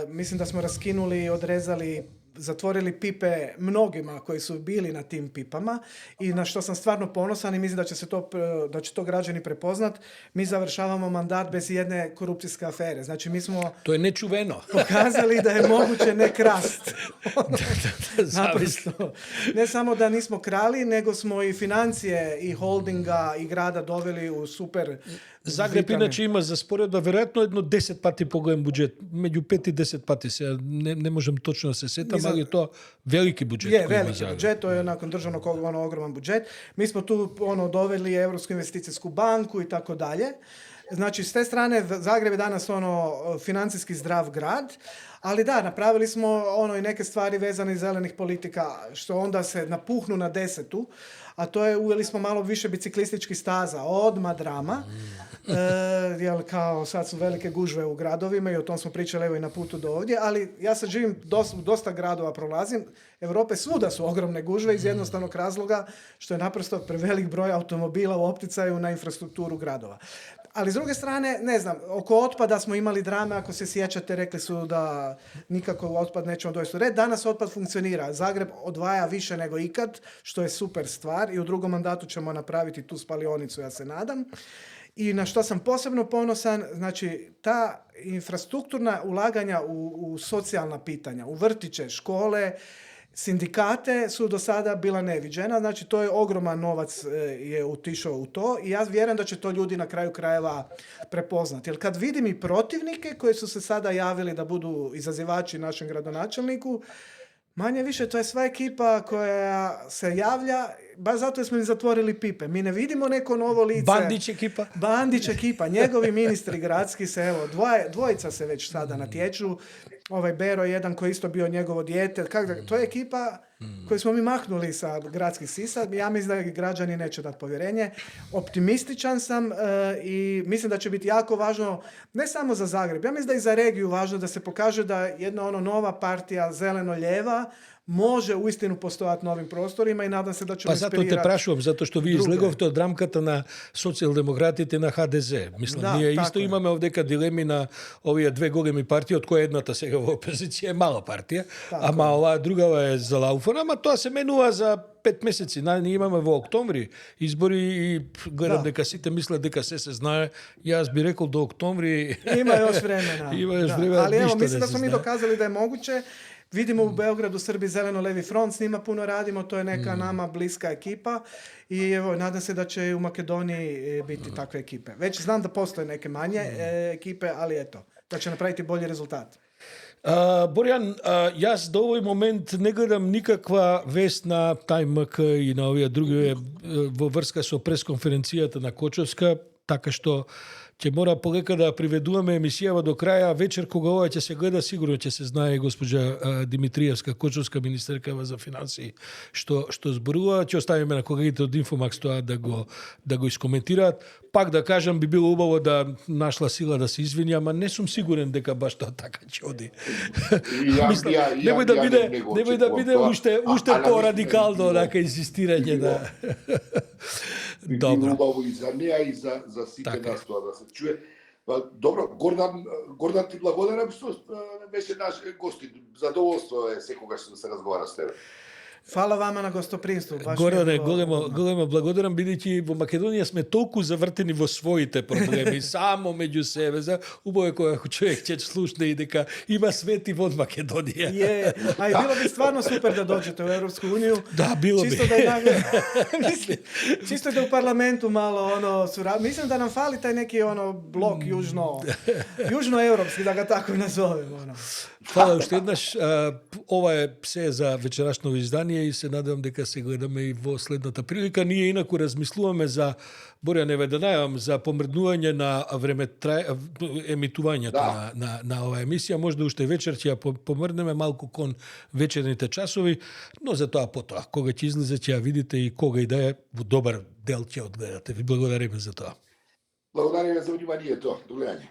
mislim da smo raskinuli i odrezali, zatvorili pipe mnogima koji su bili na tim pipama i na što sam stvarno ponosan i mislim da će to građani prepoznat. Mi završavamo mandat bez jedne korupcijske afere. Znači mi smo... To je nečuveno. Pokazali da je moguće ne krast. Naprosto. Ne samo da nismo krali, nego smo i financije i holdinga i grada doveli u super... Загреб иначе има за споредба веројатно едно 10 пати поголем буџет, меѓу 5 и 10 пати се не можем точно да се сетам, али тоа велики буџет. Je veliki budžet, to je nakon državnog ogroman budžet. Mi smo tu doveli Europsku investicijsku banku i tako dalje. Znači, s te strane, Zagreb je danas financijski zdrav grad, ali da, napravili smo i neke stvari vezane iz zelenih politika, što onda se napuhnu na 10, a to je, uveli smo malo više biciklističkih staza, odmah drama, jer kao sad su velike gužve u gradovima i o tom smo pričali evo i na putu do ovdje, ali ja sad živim, dosta gradova prolazim, Europe svuda su ogromne gužve iz jednostavnog razloga što je naprosto prevelik broj automobila u opticaju na infrastrukturu gradova. Ali s druge strane, ne znam, oko otpada smo imali drame, ako se sjećate, rekli su da nikako otpad nećemo dovesti u red. Danas otpad funkcionira. Zagreb odvaja više nego ikad, što je super stvar i u drugom mandatu ćemo napraviti tu spalionicu, ja se nadam. I na što sam posebno ponosan, znači ta infrastrukturna ulaganja u socijalna pitanja, u vrtiće, škole, sindikate su do sada bila neviđena, znači to je ogroman novac je otišao u to i ja vjerujem da će to ljudi na kraju krajeva prepoznati. Jer kad vidim i protivnike koji su se sada javili da budu izazivači našem gradonačelniku, manje više to je sva ekipa koja se javlja, baš zato smo im zatvorili pipe. Mi ne vidimo neko novo lice. Bandić ekipa. Njegovi ministri gradski se, evo, dvojica se već sada natječu. Ovaj Bero jedan koji isto bio njegovo dijete. To je ekipa koju smo mi maknuli sa gradskih sisa. Ja mislim da građani neće dati povjerenje. Optimističan sam i mislim da će biti jako važno, ne samo za Zagreb, ja mislim da i za regiju važno da se pokaže da jedna nova partija zeleno-ljeva može uistinu postojati na ovim prostorima i nadam se da ćemo inspirirati. Pa zato te prašувам, zato што ви излеговте од рамката на социјалдемократите на ХДЗ. Мислам, ние исто имаме овдека дилеми на овие две големи партии, од која едната сега во опозиција е мала партија, ама оваа другава е за лауфон, ама тоа се менува за 5 месеци. Ние имаме во октомври избори и гледам дека сите мислат дека се знае. Јас би рекол до октомври има још времена. Ali evo, mislim da smo mi dokazali da je moguće. Vidimo u Beogradu, Srbiji, Zeleno-levi front, s njima puno radimo, to je neka nama bliska ekipa i evo, nadam se da će i u Makedoniji biti takve ekipe. Već znam da postoje neke manje ekipe, ali eto, da će napraviti bolji rezultat. Борјан, јас до овој момент не гледам никаква вест на ТАЙМК и на овие други во врска со пресконференцијата на Кочевска, така што ќе мора полека да приведуваме емисијава до краја. Вечер кога ова ќе се гледа, сигурно ќе се знае госпоđа Димитриевска, Кочовска министерка за финансии, што зборува. Ќе оставиме на колегите од Инфомакс тоа да го искоментираат. Пак да кажам, би било убаво да нашла сила да се извини, ама не сум сигурен дека баш тоа така ќе оди. Немој да биде уште по-радикално онака инсистирање да. Добро. Убаво и за неа и за сите нас тоа да се чуе. Добро, Гордан ти благодарам што беше наш гостин. Задоволство е секогаш да се разговара с тебе. Фала вама на гостопримство. Гордане, големо благодарам, бидејќи во Македонија сме толку завртени во своите проблеми, само меѓу себе. Убаво е кога човек ќе слушне и дека има свет и во Македонија. А и било би стварно супер да доđете у Европску унију. Да, било би. Чисто да у парламенту malo mislim da nam fali taj neki blok južnoevropski, da ga tako nazovemo. Фала уште еднаш. Ова е се за вечерашно издание и се надевам дека се гледаме и во следната прилика. Ние инаку размислуваме за, Борја, не ве да најавам, за помрднување на емитувањето на оваа емисија. Може да уште вечер ќе ја помрднеме малку кон вечерните часови, но за тоа потоа. Кога ќе излезе ќе ја видите и кога и да е, во добар дел ќе одгледате. Ви благодариме за тоа. Благодариме за вниманието. До гледање.